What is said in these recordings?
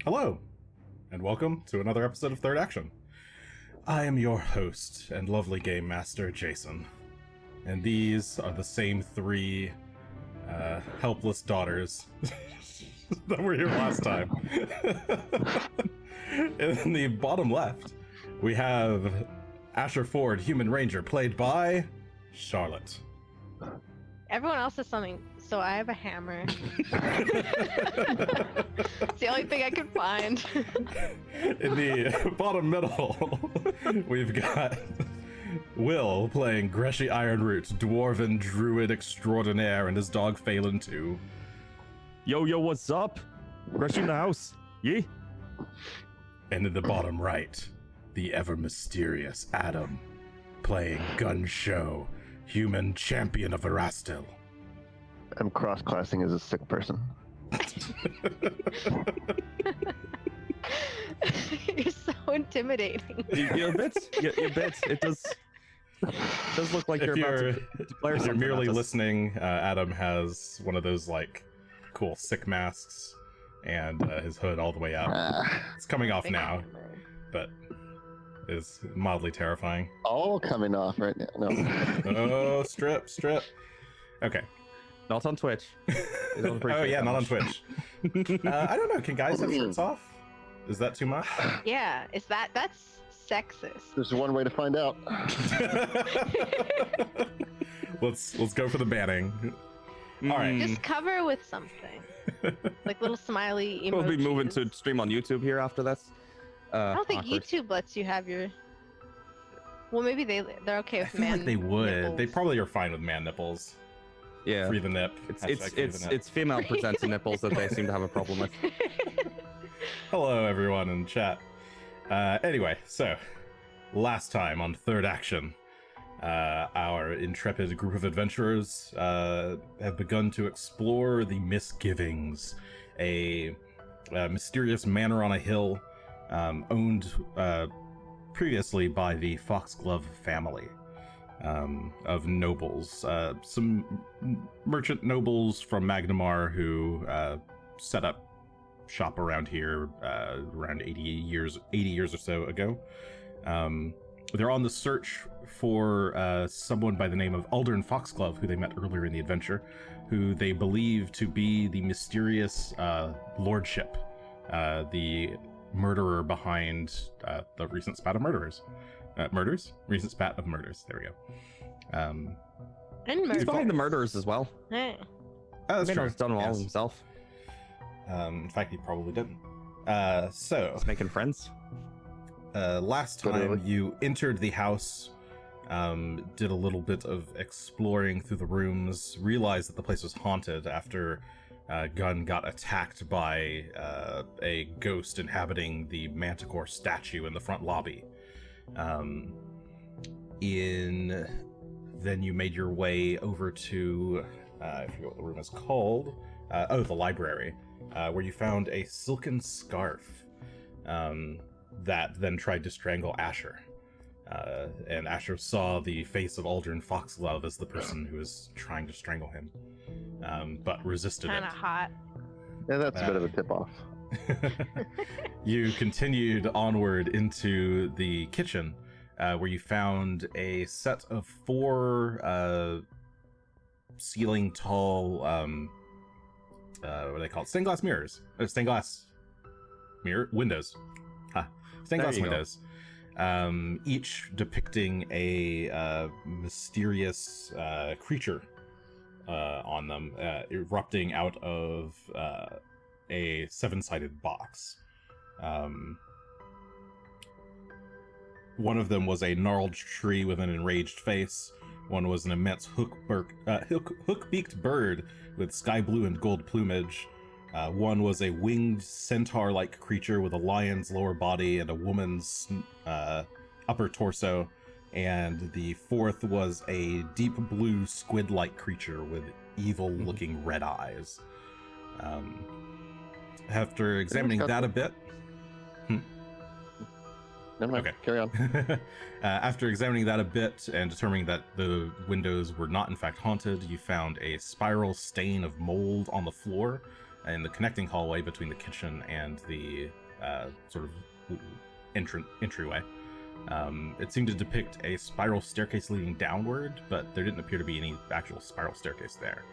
Hello, and welcome to another episode of Third Action. I am your host and lovely game master, Jason, and these are the same three helpless daughters that were here last time. In the bottom left, we have Asher Ford, Human Ranger, played by Charlotte. Everyone else has something, so I have a hammer. It's the only thing I could find. In the bottom middle, we've got Will playing Greshy Ironroot, Dwarven Druid Extraordinaire, and his dog Phelan too. Yo, what's up? Greshy in the house. Yeah? And in the bottom right, the ever mysterious Adam playing Gunn, Shough, Human Champion of Erastil. I'm cross-classing as a sick person. You're so intimidating. You're a bit. It does look like you're about to declare if you're something merely at us. listening, Adam has one of those like cool sick masks and his hood all the way up. It's coming off now, but is mildly terrifying. All coming off right now. No. Oh, strip. Okay. Not on Twitch. They don't Oh appreciate yeah, that not on much. Twitch. I don't know. Can guys have shirts off? Is that too much? Yeah, that's sexist. There's one way to find out. Let's go for the banning. All right. Just cover with something, like little smiley emojis. We'll be moving to stream on YouTube here after this. I don't think awkward. YouTube lets you have your. Well, maybe they're okay I with feel man like they would. nipples. They probably are fine with man nipples. Yeah. Free the nip. It's Hashtag free the nip. it's female presented nipples that they seem to have a problem with. Hello, everyone in chat. Anyway, so last time on Third Action, our intrepid group of adventurers have begun to explore the Misgivings, a mysterious manor on a hill owned previously by the Foxglove family of nobles. Some merchant nobles from Magnamar who set up shop around here around 80 years or so ago. They're on the search for someone by the name of Aldern Foxglove, who they met earlier in the adventure, who they believe to be the mysterious lordship, the murderer behind the recent spat of murders. Recent spat of murders. There we go. And He's murder. behind the murders as well. Hey. Oh, that's He's true. done them all Yes. himself. In fact, he probably didn't. So, He's making friends. last time Literally. you entered the house, did a little bit of exploring through the rooms, realized that the place was haunted after Gunn got attacked by a ghost inhabiting the Manticore statue in the front lobby. Then you made your way over to, I forget what the room is called, the library, where you found a silken scarf that then tried to strangle Asher. And Asher saw the face of Aldern Foxglove as the person who was trying to strangle him, but resisted Kind of it. hot. Yeah, that's a bit of a tip-off. You continued onward into the kitchen, where you found a set of 4 ceiling tall, what are they called? Stained glass mirrors. Stained glass windows. Stained glass There you go. windows. Each depicting a mysterious creature on them, erupting out of a 7-sided box. One of them was a gnarled tree with an enraged face. One was an immense hook-beaked bird with sky blue and gold plumage. One was a winged centaur-like creature with a lion's lower body and a woman's upper torso. And the fourth was a deep blue squid-like creature with evil-looking red eyes. After examining that a bit... Never mind. Okay. Carry on. After examining that a bit and determining that the windows were not in fact haunted, you found a spiral stain of mold on the floor, in the connecting hallway between the kitchen and the sort of entryway. It seemed to depict a spiral staircase leading downward, but there didn't appear to be any actual spiral staircase there.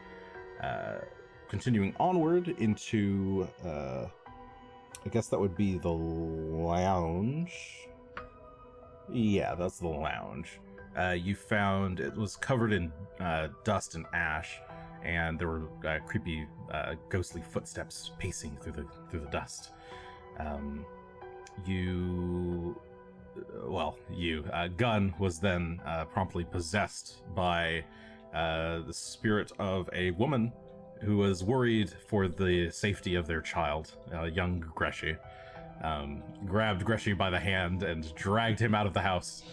Continuing onward into, I guess that would be the lounge. Yeah, that's the lounge. You found it was covered in dust and ash, and there were creepy, ghostly footsteps pacing through the dust. Gunn was then promptly possessed by the spirit of a woman who was worried for the safety of their child, young Greshy. Grabbed Greshy by the hand and dragged him out of the house,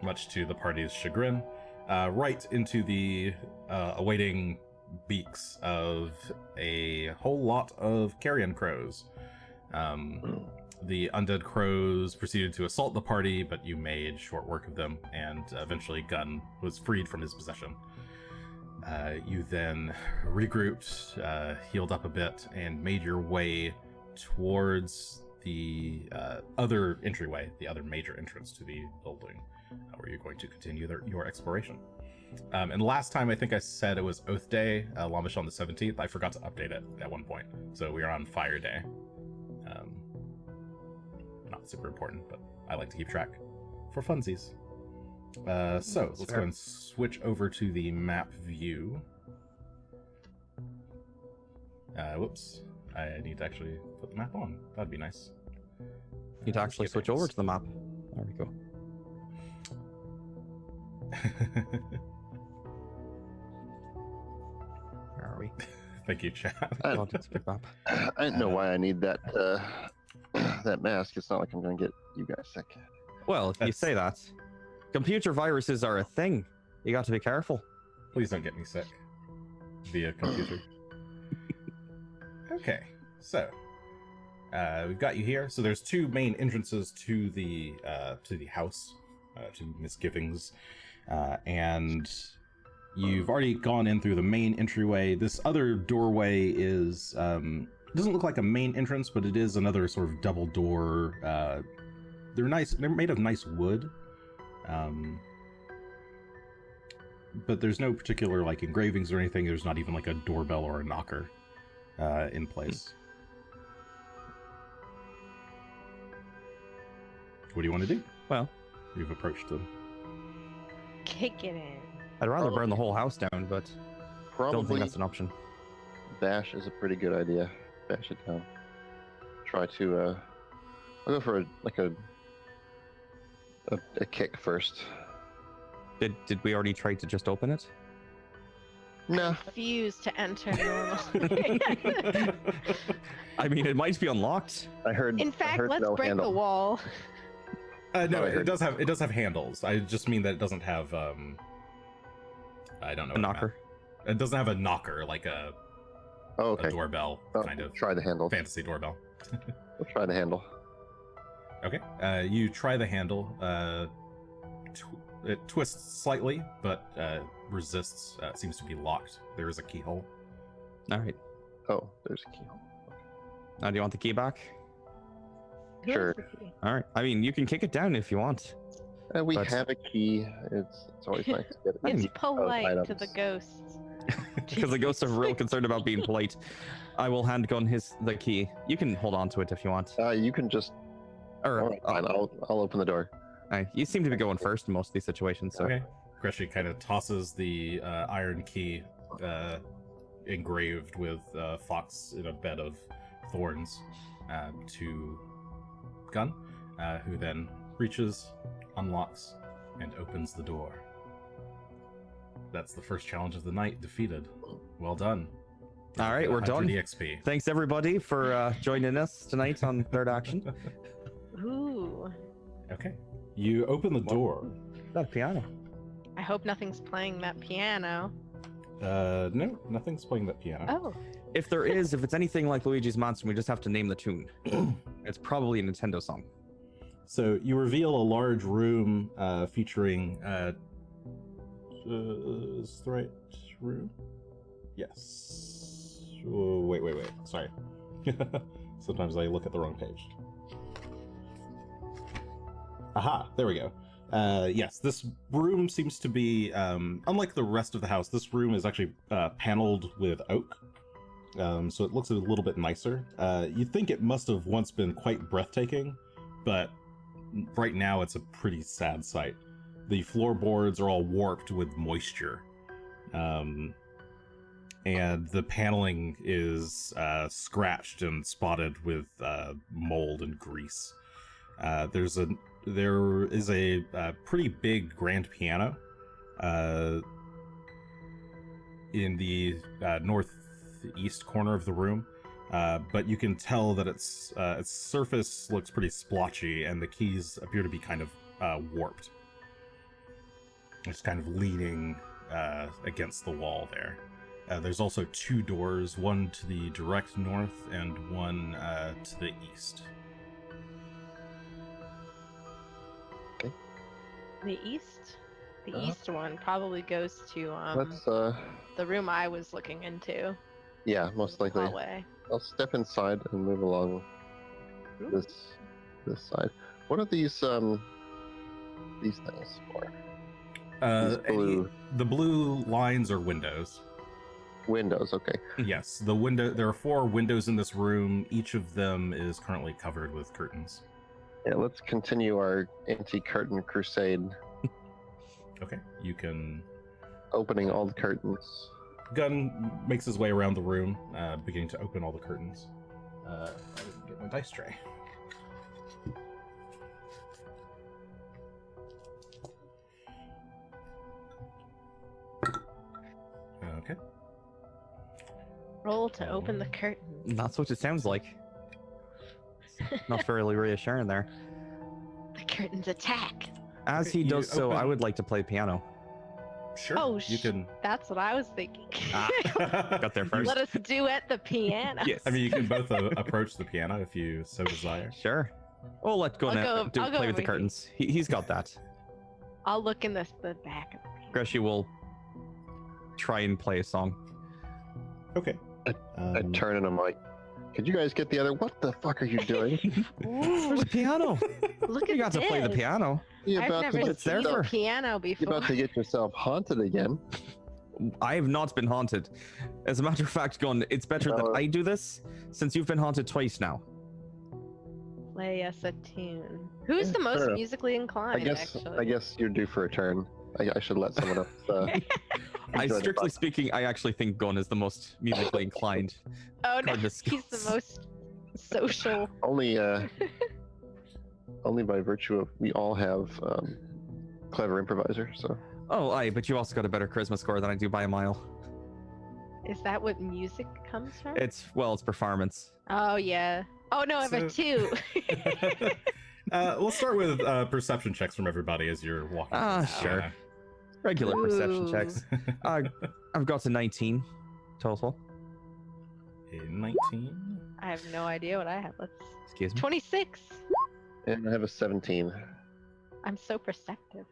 much to the party's chagrin, right into the awaiting beaks of a whole lot of carrion crows. The undead crows proceeded to assault the party, but you made short work of them, and eventually Gunn was freed from his possession. You then regrouped, healed up a bit, and made your way towards the other entryway, the other major entrance to the building, where you're going to continue your exploration. And last time I think I said it was Oath Day, Lamish on the 17th. I forgot to update it at one point, so we are on Fire Day. Not super important, but I like to keep track for funsies. So let's go and switch over to the map view. Whoops. I need to actually put the map on. That'd be nice. You need to actually switch over to the map. There we go. Where are we? Thank you, chat. I don't know why I need that that mask. It's not like I'm going to get you guys sick. Well, if you say that. Computer viruses are a thing. You got to be careful. Please don't get me sick via computer. Okay, so we've got you here. So there's two main entrances to the house, to Misgivings, and you've already gone in through the main entryway. This other doorway is it doesn't look like a main entrance, but it is another sort of double door. They're nice. They're made of nice wood. But there's no particular like engravings or anything. There's not even like a doorbell or a knocker in place. What do you want to do? Well, You've approached them. Kick it in. I'd rather burn the whole house down, but don't Probably think that's an option. bash is a pretty good idea. Bash it down. Try to I'll go for a kick first. Did we already try to just open it? No. Refuse to enter normally. I mean, it might be unlocked. I heard. In I fact, heard let's no break handle. the wall. No, I it heard- does have handles. I just mean that it doesn't have I don't know. A knocker. It doesn't have a knocker like a Oh, okay. doorbell Oh, kind of try the handle. fantasy doorbell. We'll try the handle. Okay. You try the handle. It twists slightly, but resists. Seems to be locked. There is a keyhole. All right. Oh, there's a keyhole. Now, do you want the key back? Who Sure. has the key? All right. I mean, you can kick it down if you want. We But- have a key. It's always nice to get it. It's mean, polite to items. the ghosts. Because the ghosts are real concerned about being polite. I will hand Gunn the key. You can hold on to it if you want. You can just. Or All right, fine. I'll open the door. you seem to be going first in most of these situations. So. Okay. Greshy kind of tosses the iron key engraved with fox in a bed of thorns to Gunn, who then reaches, unlocks, and opens the door. That's the first challenge of the night defeated. Well done. All right, we're done. 100 EXP. Thanks everybody for joining us tonight on Third Action. Ooh. Okay. You open the door. That piano. I hope nothing's playing that piano. No, nothing's playing that piano. Oh. If there is, if it's anything like Luigi's Mansion, we just have to name the tune. It's probably a Nintendo song. So you reveal a large room featuring is this the right room? Yes. Wait. Sorry. Sometimes I look at the wrong page. Aha, there we go. Yes, this room seems to be, unlike the rest of the house, this room is actually paneled with oak. So it looks a little bit nicer. You'd think it must have once been quite breathtaking, but right now it's a pretty sad sight. The floorboards are all warped with moisture. And the paneling is scratched and spotted with mold and grease. There is a pretty big grand piano in the northeast corner of the room, but you can tell that its surface looks pretty splotchy, and the keys appear to be kind of warped. It's kind of leaning against the wall there. There's also two doors, one to the direct north and one to the east. The east? The east one probably goes to Let's the room I was looking into. yeah, most likely. Hallway. I'll step inside and move along Ooh. this side. What are these things for? These blue The blue lines are windows. windows. Okay. Yes, there are 4 windows in this room. Each of them is currently covered with curtains. Yeah, let's continue our anti-curtain crusade, Okay, you can... opening all the curtains. Gunn makes his way around the room, beginning to open all the curtains. I didn't get my dice tray. Okay. Roll to open the curtain. That's what it sounds like. Not really reassuring there. The curtains attack. As Okay, he you does so, open- I would like to play piano. Sure. Oh, you can. That's what I was thinking. Got there first. Let us duet the piano. Yes. I mean, you can both approach the piano if you so desire. Sure. We'll let Gunn I'll go play with the over curtains. He's got that. I'll look in the back of the piano. Greshy will try and play a song. Okay. I turn and I'm like, could you guys get the other? What the fuck are you doing? There's a piano. Look You at got to play the this. piano. You're I've about never to it's get there seen for- a piano You're before. about to get yourself haunted again. I have not been haunted. As a matter of fact, Gunn, it's better that I do this since you've been haunted twice now. Play us a tune. Who's Yeah, the most fair enough. musically I inclined? guess Actually, you're due for a turn. I should let someone else. Enjoy the Strictly fun. speaking, I actually think Gunn is the most musically inclined. oh no, Card he's the skills. most social. Only by virtue of we all have clever improviser. So Oh, aye, but you also got a better charisma score than I do by a mile. Is that what music comes from? It's performance. Oh yeah. Oh no, I have a So- 2. We'll start with perception checks from everybody as you're walking. Ah, through the sure. piano. Regular perception Ooh. checks. I've got a 19 total. A 19. I have no idea what I have. Let's. Excuse me. 26. and I have a 17. I'm so perceptive.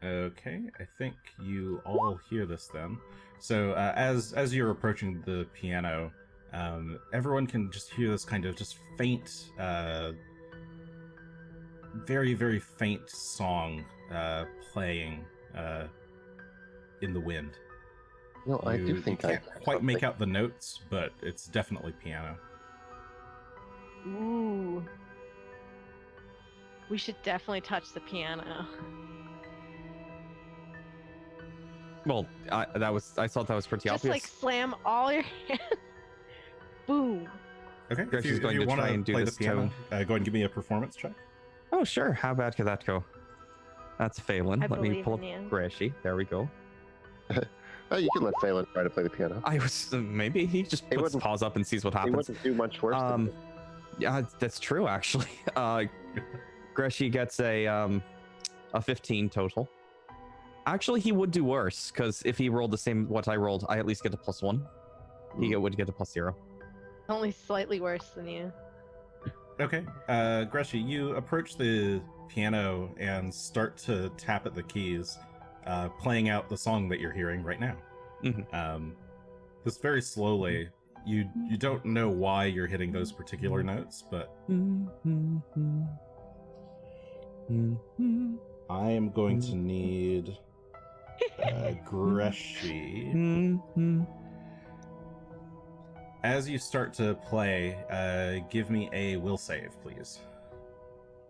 Okay, I think you all hear this then. So as you're approaching the piano, everyone can just hear this kind of just faint, very, very faint song playing in the wind. No, I do think you I can't quite make out the notes, but it's definitely piano. Ooh. We should definitely touch the piano. Well, I thought that was pretty Just obvious. like slam all your hands. Boom. Okay, Greshy's going to wanna try and do play this the piano, go ahead and give me a performance check. Oh, sure. How bad could that go? That's failing. I Let me believe pull in you. up Greshy. There we go. Oh, you can let Phelan try to play the piano. I was maybe he just He puts wouldn't- paws up and sees what He happens. wouldn't do much worse. Than Yeah, that's true actually. Greshy gets a 15 total. Actually, he would do worse because if he rolled the same what I rolled, I at least get a +1. He would get a +0. Only slightly worse than you. Okay, Greshy, you approach the piano and start to tap at the keys, playing out the song that you're hearing right now. Mhm. this very slowly. You don't know why you're hitting those particular notes, but I am going to need Greshy. As you start to play, give me a will save, please.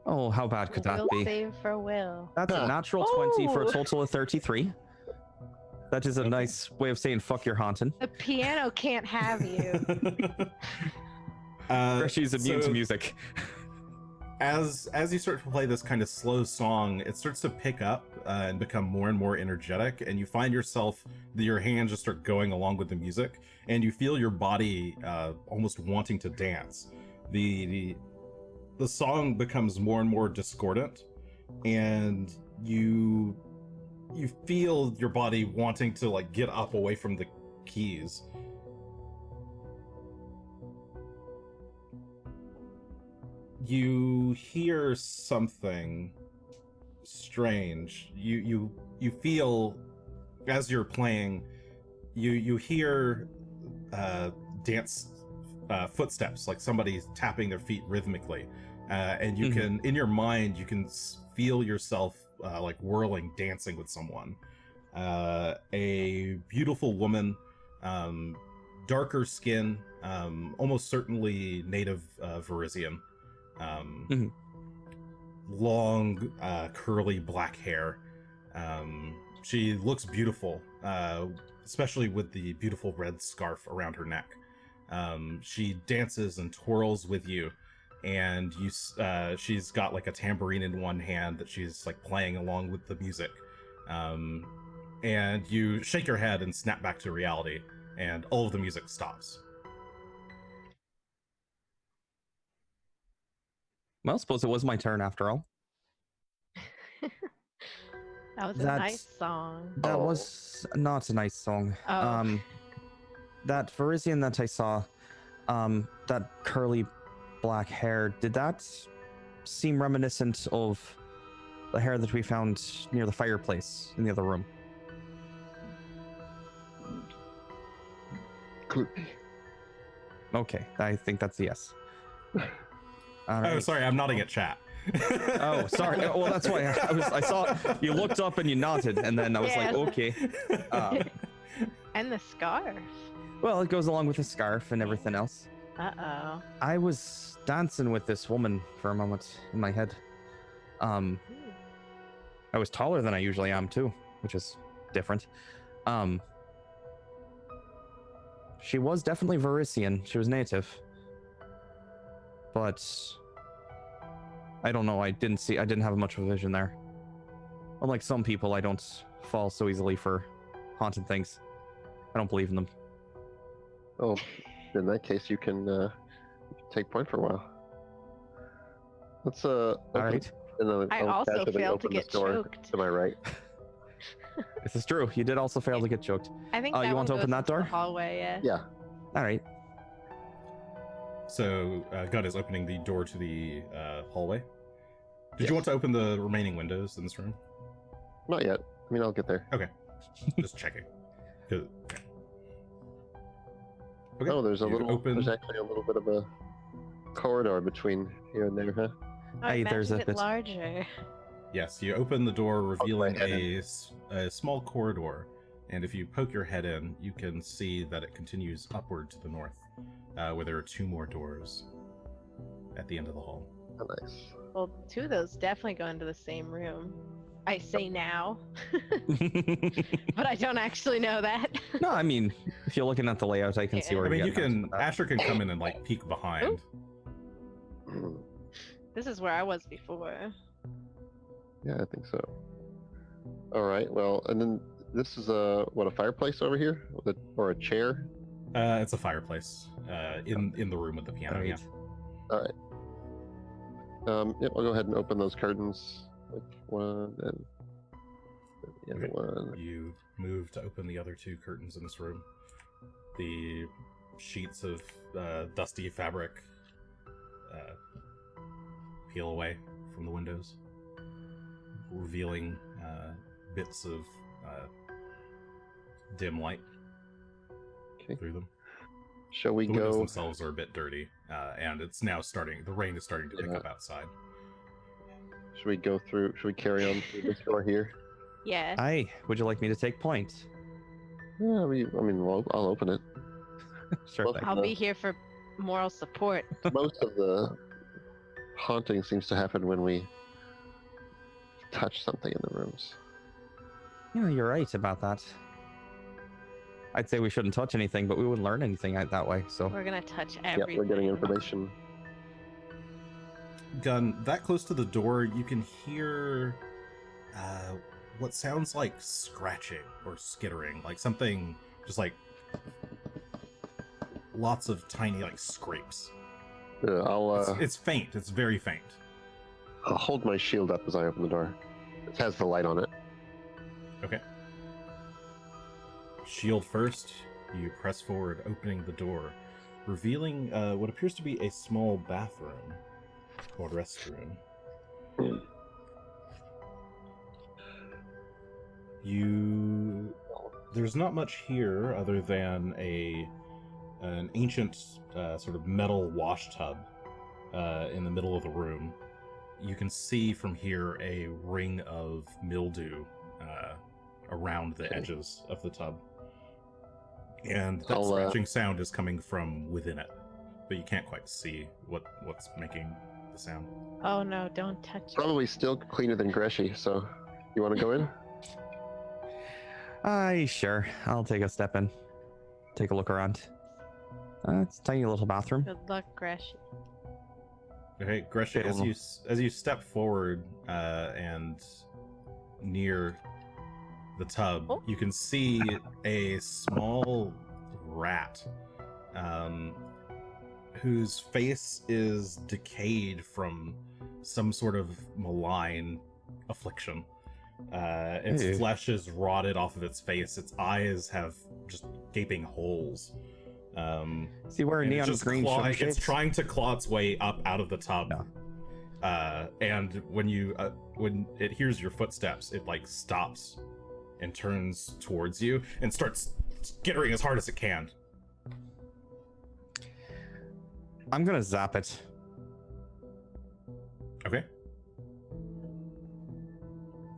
Oh, how bad could that Will be? save for Will. That's a natural 20 for a Oh. total of 33. That is a nice way of saying fuck your haunting. The piano can't have you. Greshy's immune to so music. As you start to play this kind of slow song, it starts to pick up and become more and more energetic, and you find yourself, your hands just start going along with the music, and you feel your body almost wanting to dance. The song becomes more and more discordant, and you feel your body wanting to like get up away from the keys. You hear something strange. You feel, as you're playing, you hear dance footsteps, like somebody tapping their feet rhythmically, and you can, in your mind, you can feel yourself like whirling, dancing with someone. A beautiful woman, darker skin, almost certainly native Varisian. Long, curly black hair. She looks beautiful, especially with the beautiful red scarf around her neck. She dances and twirls with you, and she's got like a tambourine in one hand that she's like playing along with the music. And you shake your head and snap back to reality, and all of the music stops. Well, I suppose it was my turn after all. That was a That's- nice song. That was not a nice song. Oh. That Varisian that I saw, that curly black hair, did that seem reminiscent of the hair that we found near the fireplace in the other room? Could be. Okay, I think that's a yes. All right. Oh, sorry, I'm nodding at chat. Oh, sorry. Well, that's why I saw you looked up and you nodded, and then I was like, Yes. okay. And the scarf. Well, it goes along with the scarf and everything else. Uh-oh. I was dancing with this woman for a moment in my head. I was taller than I usually am too, which is different. She was definitely Varisian. She was native. But I don't know, I didn't have much of a vision there. Unlike some people, I don't fall so easily for haunted things. I don't believe in them. Oh, in that case, you can take point for a while. Let's All right. I also failed to get choked. To my right. This is true. You did also fail to get choked. I think Oh, that you want one to open goes that into the door? hallway, yeah. Yeah. All right. So, Gunn is opening the door to the hallway. Did Yes. you want to open the remaining windows in this room? Not yet. I mean, I'll get there. Okay. Just checking. 'Cause- Okay. Oh, there's Open. actually a little bit of a corridor between here and there, huh? Oh, Hey, it there's matches a it bit- larger. Yes, you open the door, revealing head a small corridor, and if you poke your head in, you can see that it continues upward to the north, where there are two more doors at the end of the hall. Oh, nice. Well, two of those definitely go into the same room. I say now, but I don't actually know that. No, I mean, if you're looking at the layout, I can see Yeah. where I mean, you're you getting at can. with that. Asher can come in and like peek behind. Mm, This is where I was before. yeah, I think so. All right. Well, and then this is a fireplace over here, or a chair. It's a fireplace in the room with the piano. Right. Yeah. All right. Yep. I'll go ahead and open those curtains. Like one and the other Okay. one. You move to open the other two curtains in this room. The sheets of dusty fabric peel away from the windows, revealing bits of dim light. through them. Shall we The windows go? themselves are a bit dirty, and it's now starting. The rain is starting to pick Yeah. up outside. Should we go through? Should we carry on through this door here? Yes. Aye, would you like me to take point? Yeah, I'll open it. Sure Well, thing. I'll be here for moral support. Most of the haunting seems to happen when we touch something in the rooms. Yeah, you're right about that. I'd say we shouldn't touch anything, but we wouldn't learn anything that way. So We're gonna touch Yeah, everything. we're getting information. Gunn, that close to the door, you can hear what sounds like scratching or skittering, like something just like lots of tiny like scrapes. I'll It's faint. It's very faint. I'll hold my shield up as I open the door. It has the light on it. Okay. Shield first. You press forward, opening the door, revealing what appears to be a small bathroom or restroom. There's not much here other than an ancient sort of metal wash tub in the middle of the room. You can see from here a ring of mildew around the edges of the tub. And that scratching sound is coming from within it, but you can't quite see what's making the sound. Oh no, don't touch it. Probably still cleaner than Greshy, so you want to go in? aye, sure. I'll take a step in. Take a look around. It's a tiny little bathroom. Good luck, Greshy. Okay, Greshy, as you step forward and near the tub, Oh. you can see a small rat whose face is decayed from some sort of malign affliction. Its Ew. flesh is rotted off of its face. Its eyes have just gaping holes. See where And neon it's just green clawing, sugar it's shapes? trying to claw its way up out of the tub. No. And when it hears your footsteps, it like stops and turns towards you and starts skittering as hard as it can. I'm gonna zap it. Okay.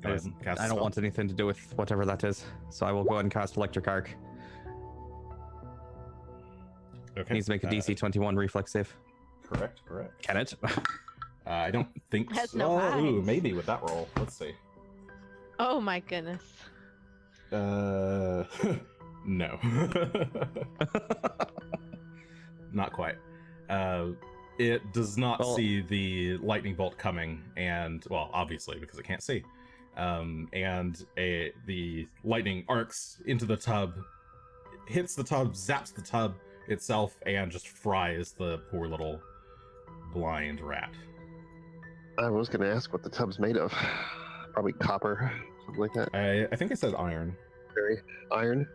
Go ahead and cast a I don't spell. want anything to do with whatever that is, so I will go ahead and cast electric arc. Okay. Needs to make a DC 21 reflex save. Correct. Can it? I don't think Has so. no Ooh, eyes. maybe with that roll. Let's see. Oh my goodness. No. Not quite. It does not Well- see the lightning bolt coming, and well, obviously because it can't see. The lightning arcs into the tub, hits the tub, zaps the tub itself, and just fries the poor little blind rat. I was going to ask what the tub's made of. Probably copper, something like that. I think I said iron. Very iron.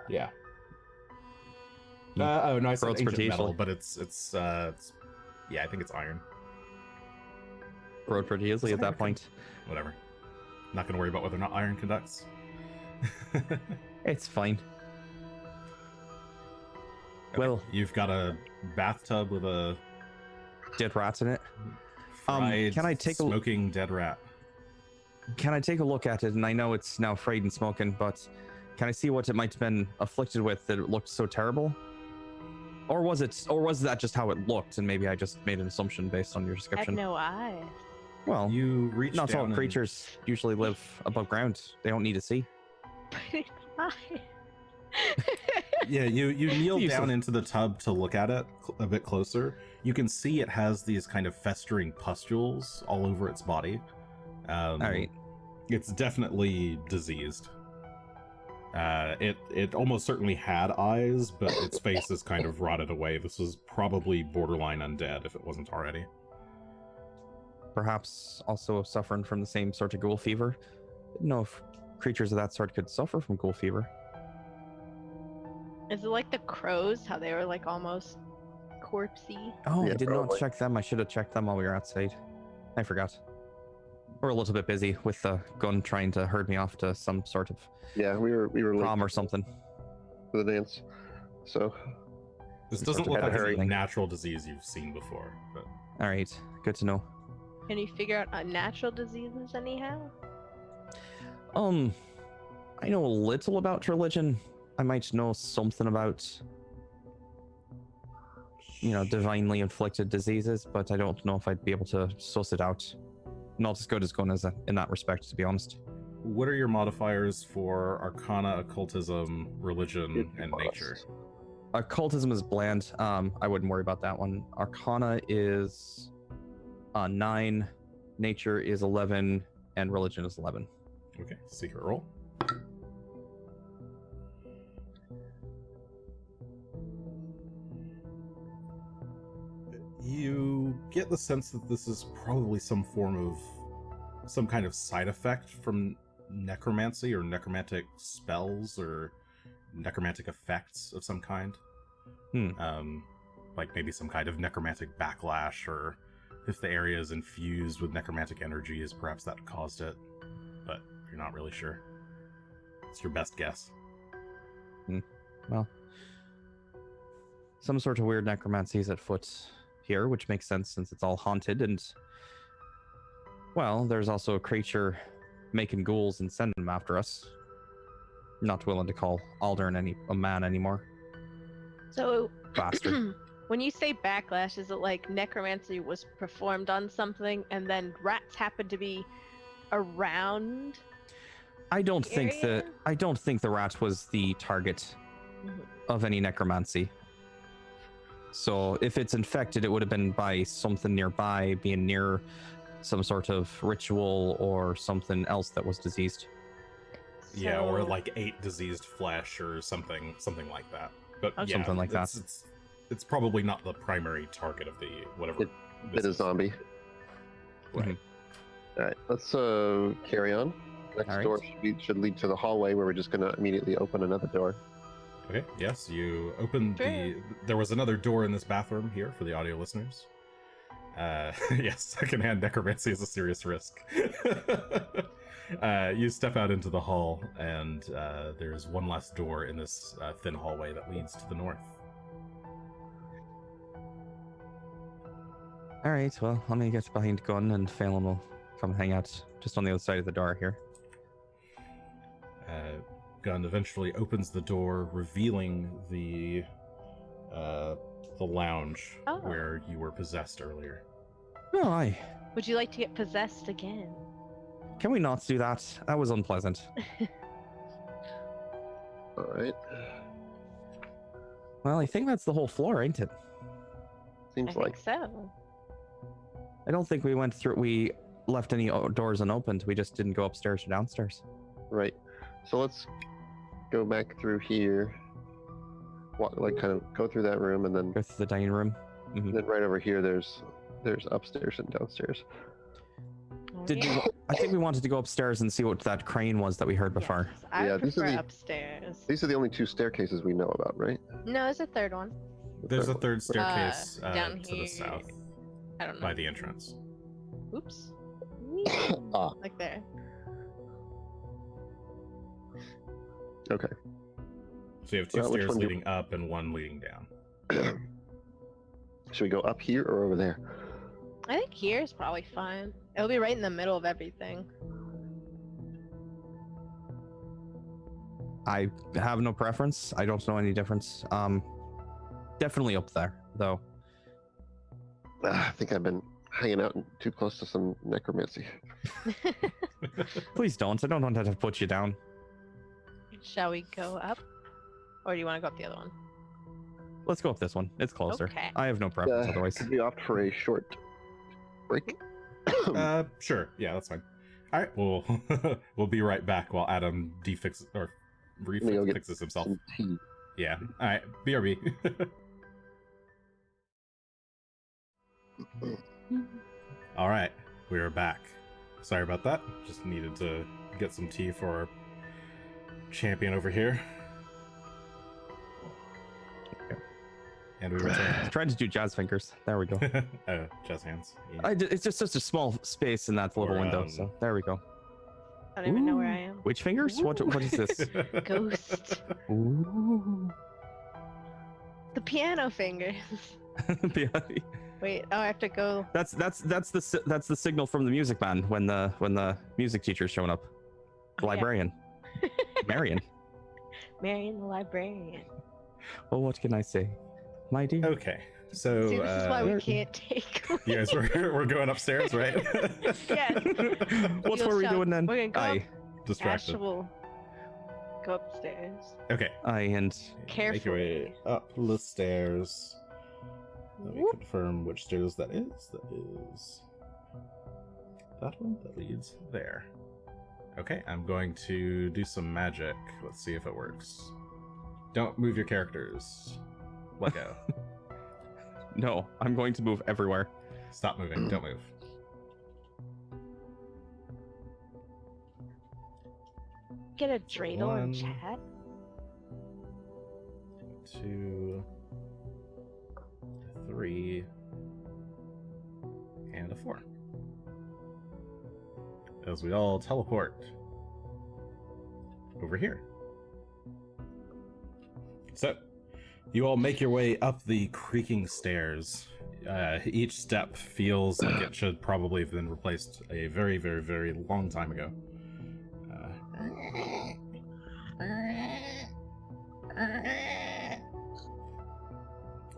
Yeah. Hmm. Oh no, I said Roads ancient pretty metal, easily. but it's yeah, I think it's iron. Rode pretty easily at that point. Whatever. Not gonna worry about whether or not iron conducts. It's fine. Okay, Well- you've got a bathtub with a Dead rats in it. fried, can I take a l- smoking dead rat. Can I take a look at it? And I know it's now frayed and smoking, but can I see what it might have been afflicted with that it looked so terrible? Or was that just how it looked, and maybe I just made an assumption based on your Had description? no eyes. Well, You reach not down all and- creatures usually live above ground. They don't need to see. But it's eyes. Yeah, you kneel Useless. down into the tub to look at it a bit closer. You can see it has these kind of festering pustules all over its body. All right. It's definitely diseased. It almost certainly had eyes, but its face is kind of rotted away. This was probably borderline undead if it wasn't already. Perhaps also suffering from the same sort of ghoul fever. Didn't know if creatures of that sort could suffer from ghoul fever. Is it like the crows? How they were like almost corpsey? Oh, Yeah, I did probably. not check them. I should have checked them while we were outside. I forgot. We're a little bit busy with the gun trying to herd me off to some sort of Yeah, we were late prom or something. for the dance. So This Some doesn't sort look of like hurry. a natural disease you've seen before, but All right, good to know. Can you figure out unnatural diseases anyhow? I know a little about religion. I might know something about, divinely inflicted diseases, but I don't know if I'd be able to suss it out. Not as good as Gunn in that respect, to be honest. what are your modifiers for Arcana, Occultism, Religion, and Nature? Occultism is bland. I wouldn't worry about that one. Arcana is 9, Nature is 11, and Religion is 11. Okay, secret roll. You get the sense that this is probably some kind of side effect from necromancy or necromantic spells or necromantic effects of some kind. Like maybe some kind of necromantic backlash, or if the area is infused with necromantic energies, perhaps that caused it, but you're not really sure. It's your best guess. Well, some sort of weird necromancy is at foot here, which makes sense since it's all haunted, and well, there's also a creature making ghouls and sending them after us. Not willing to call Aldern a man anymore. So, Bastard. when you say backlash, is it like necromancy was performed on something and then rats happened to be around? I don't The think area? the rat was the target Mhm. of any necromancy. So if it's infected, it would have been by something nearby, being near some sort of ritual or something else that was diseased. Yeah, or So- like ate diseased flesh or something like that. But Okay. yeah, Something like that. It's probably not the primary target of the whatever. Bit this of is. zombie. Right. All right, let's carry on. Next All right. door should lead to the hallway, where we're just gonna immediately open another door. Okay. Yes, you opened Sure. There was another door in this bathroom here for the audio listeners. Yes, secondhand necromancy is a serious risk. You step out into the hall, and there's one last door in this thin hallway that leads to the north. All right, well, let me get behind Gunn, and Phelan will come hang out just on the other side of the door here. Gunn eventually opens the door, revealing the lounge Oh. where you were possessed earlier. Oh, aye. Would you like to get possessed again? Can we not do that? That was unpleasant. All right. Well, I think that's the whole floor, ain't it? Seems I like think so. I don't think we left any doors unopened. We just didn't go upstairs or downstairs. right. So let's go back through here. Kind of go through that room, and then Go through the dining room. then right over here, there's upstairs and downstairs. Oh, Did yeah. you? I think we wanted to go upstairs and see what that crane was that we heard before. Yes, I Yeah, would these are prefer the- upstairs. These are the only 2 staircases we know about, right? No, there's a third one. There's a one. third staircase down to the here. south I don't know. by the entrance. Oops. Ah, Like there. okay. So you have 2 Well, which stairs one do you- leading up and 1 leading down. Should we go up here or over there? I think here's probably fine. It'll be right in the middle of everything. I have no preference. I don't know any difference. Definitely up there, though. I think I've been hanging out too close to some necromancy. Please don't. I don't want to put you down. Shall we go up? Or do you want to go up the other one? Let's go up this one. It's closer. Okay. I have no preference otherwise. Could we opt for a short break? Sure. Yeah, that's fine. All right, we'll be right back while Adam fixes himself. Some tea. Yeah. All right. BRB. All right, we're back. Sorry about that. Just needed to get some tea for our champion over here. And we return. Tried to do jazz fingers. There we go. Jazz hands. Yeah. It's just such a small space in that little Or, window. So there we go. I don't even know where I am. Witch fingers? What is this? Ghost. Ooh. The piano fingers. Wait, oh, I have to go. That's the signal from the music man when the music teacher's showing up. The Yeah. librarian. Marion. Marion the librarian. Well, what can I say? My dear. Okay, so See, this is why we can't take. you guys we're going upstairs, right? Yes. What You'll were we shout. doing then? We're gonna go Aye. up. Distracted. Ash will go upstairs. Okay. Aye, and Make your way up the stairs. Let me confirm which stairs that is. That is that one that leads there. Okay, I'm going to do some magic. Let's see if it works. Don't move your characters. Let go. no, I'm going to move everywhere. Stop moving. Don't move. Get a dreidel in 1, chat. 2, 3, and a 4. As we all teleport over here. So, you all make your way up the creaking stairs. Each step feels like it should probably have been replaced a very, very, very long time ago.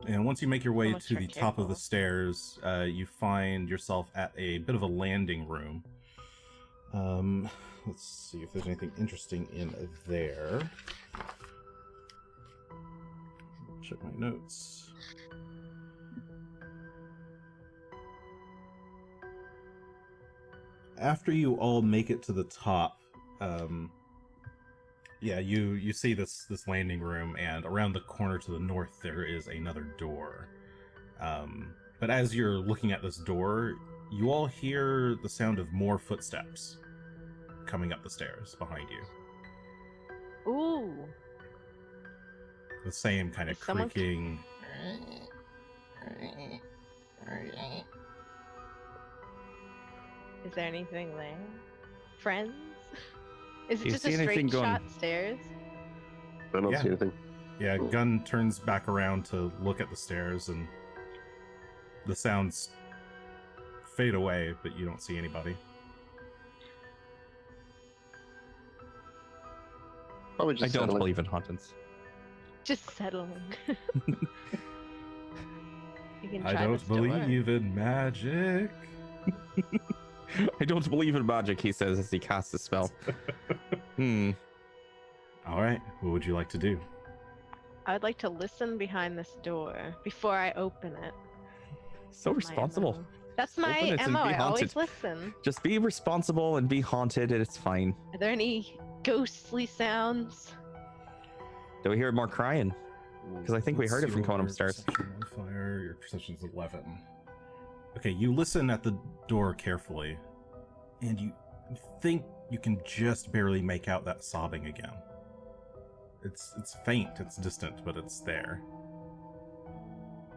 And once you make your way Almost to the top of the rectangle. stairs, you find yourself at a bit of a landing room. Let's see if there's anything interesting in there. Check my notes. After you all make it to the top, yeah, you see this landing room, and around the corner to the north there is another door. But as you're looking at this door, you all hear the sound of more footsteps coming up the stairs behind you. Ooh. The same kind of Is someone- creaking. Is there anything there? Friends? Is it You just see a anything straight going- shot stairs? I don't Yeah. see anything. Yeah, Gunn turns back around to look at the stairs, and the sounds fade away, but you don't see anybody. Probably just I don't settling. believe in hauntings. Just settling. You can I try don't this door. believe in magic. I don't believe in magic, he says as he casts a spell. All right, what would you like to do? I would like to listen behind this door before I open it. So My responsible. MO. That's my Open it and MO. be I always haunted. listen. Just be responsible and be haunted, and it's fine. Are there any ghostly sounds? Do we hear more crying? 'Cause I think we heard it from going upstairs. Perception modifier, your perception's 11. Okay, you listen at the door carefully, and you think you can just barely make out that sobbing again. It's faint, it's distant, but it's there.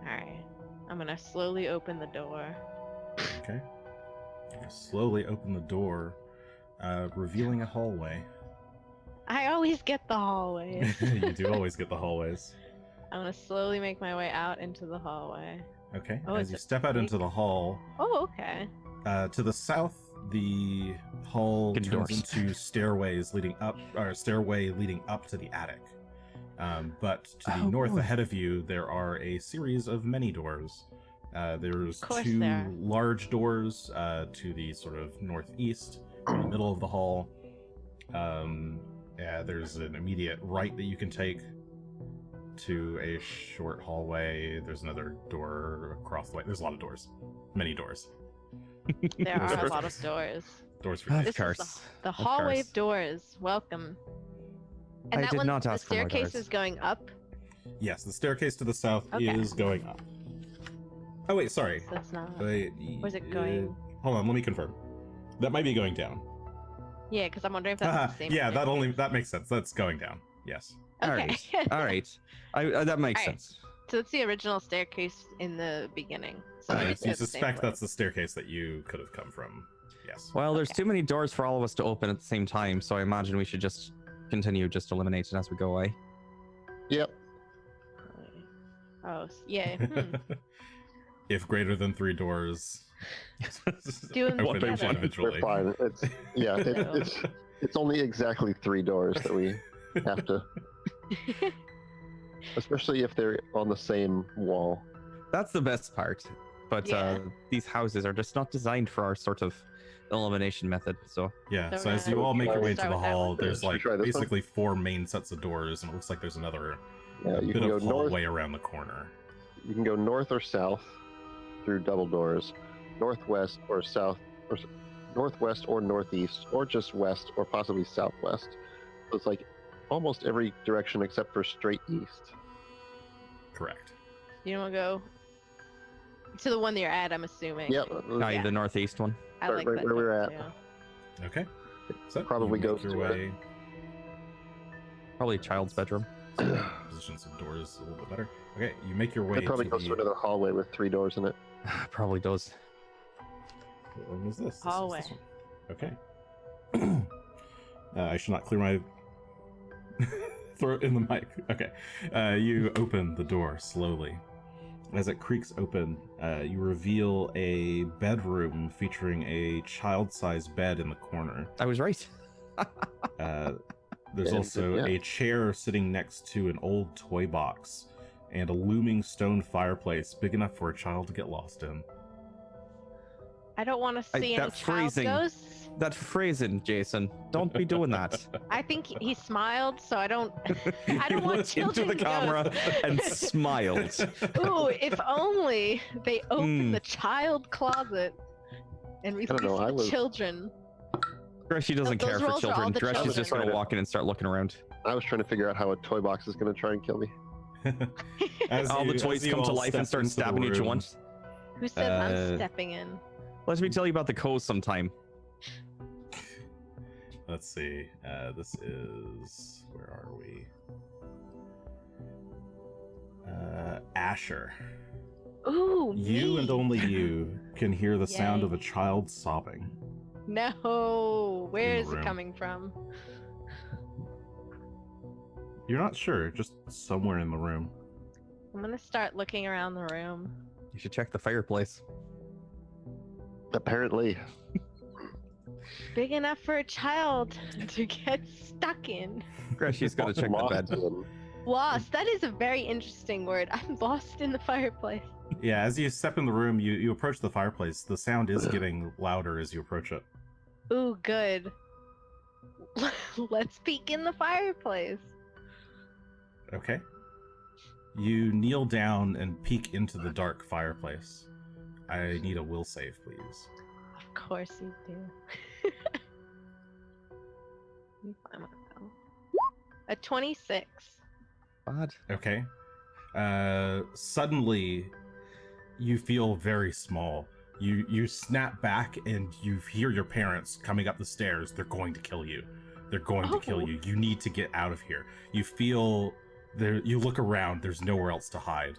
Alright. I'm gonna slowly open the door. Okay. You slowly open the door, revealing a hallway. I always get the hallways. You do always get the hallways. I'm gonna slowly make my way out into the hallway. Okay. Oh, As is you it step out into big? the hall, Oh, okay. to the south, the hall Good turns doors. into stairways leading up, or a stairway leading up to the attic. But to the Oh, north boy. ahead of you, there are a series of many doors. There's Of course two there are. large doors to the sort of northeast, in the middle of the hall. There's an immediate right that you can take to a short hallway. There's another door across the way. There's a lot of doors. Many doors. There are a Doors. lot of doors. Doors for Of This is course. The hallway course. of doors. Welcome. And I that did one, not the ask for more staircase doors. is going up. Yes, the staircase to the south Okay. is going up. Oh wait, sorry. So it's not. Wait, Where's it going? Hold on, let me confirm. That might be going down. Yeah, because I'm wondering if that's the same. Yeah, staircase. that makes sense. That's going down. Yes. Okay. All right. That makes All right. sense. So it's the original staircase in the beginning. So maybe You it's the same suspect place. that's the staircase that you could have come from. Yes. Well, there's Okay. too many doors for all of us to open at the same time, so I imagine we should just continue just eliminating as we go away. Yep. Oh, yeah. If greater than 3 doors, Do 'em open together. individually. We're fine. It's only exactly 3 doors that we have to, especially if they're on the same wall. That's the best part. But Yeah. these houses are just not designed for our sort of elimination method. So Yeah, So so as we're you all gonna make your way into start the with that hall, one. there's Should we like try this one? basically 4 main sets of doors, and it looks like there's another Yeah, you bit can go of north. hallway around the corner. You can go north or south through double doors, northwest or south, or northwest or northeast, or just west or possibly southwest. So it's like almost every direction except for straight east. Correct. You want to go to the one that you're at? I'm assuming. Yep. the northeast one. I Start like right that where we're better, at. too. Okay. So Probably you make goes your to it. way. Probably a child's bedroom. Position some doors a little bit better. Okay, you make your way It probably to goes to the. another hallway with 3 doors in it. Probably does. What room is this? This is Hallway. this one. Okay. I should not clear my throat in the mic. Okay. You open the door slowly. As it creaks open, you reveal a bedroom featuring a child-sized bed in the corner. I was right. There's Yeah, also yeah. a chair sitting next to an old toy box and a looming stone fireplace big enough for a child to get lost in. I don't want to see any that child phrasing. ghosts. That phrasing, Jason. Don't be doing that. I think he smiled, so I don't. I don't He want looked into the children camera ghosts. and smiled. Ooh, if only they opened Hmm. the child closet and released know, I the was- children. Greshy doesn't Those care for rolls are all children. the Greshy's just children. gonna walk in and start looking around. I was trying to figure out how a toy box is going to try and kill me. All the toys come to life and start stabbing each one. Who said I'm Uh, stepping in? Let me tell you about the codes sometime. Let's see. This is. Where are we? Asher. Ooh, You me. and only you can hear the sound Yay. of a child sobbing. No, where the is it room. coming from? You're not sure, just somewhere in the room. I'm gonna start looking around the room. You should check the fireplace. Apparently. Big enough for a child to get stuck in. Greshy's gonna check the Lost bed. in. Lost. That is a very interesting word. I'm lost in the fireplace. Yeah, as you step in the room, you approach the fireplace. The sound is getting louder as you approach it. Ooh, good. Let's peek in the fireplace. Okay. You kneel down and peek into the dark fireplace. I need a will save, please. Of course you do. Let me find my phone. A 26. Bad. Okay. Suddenly, you feel very small. You snap back and you hear your parents coming up the stairs. They're going to kill you. They're going to kill Oh. you. You need to get out of here. You feel there. You look around. There's nowhere else to hide.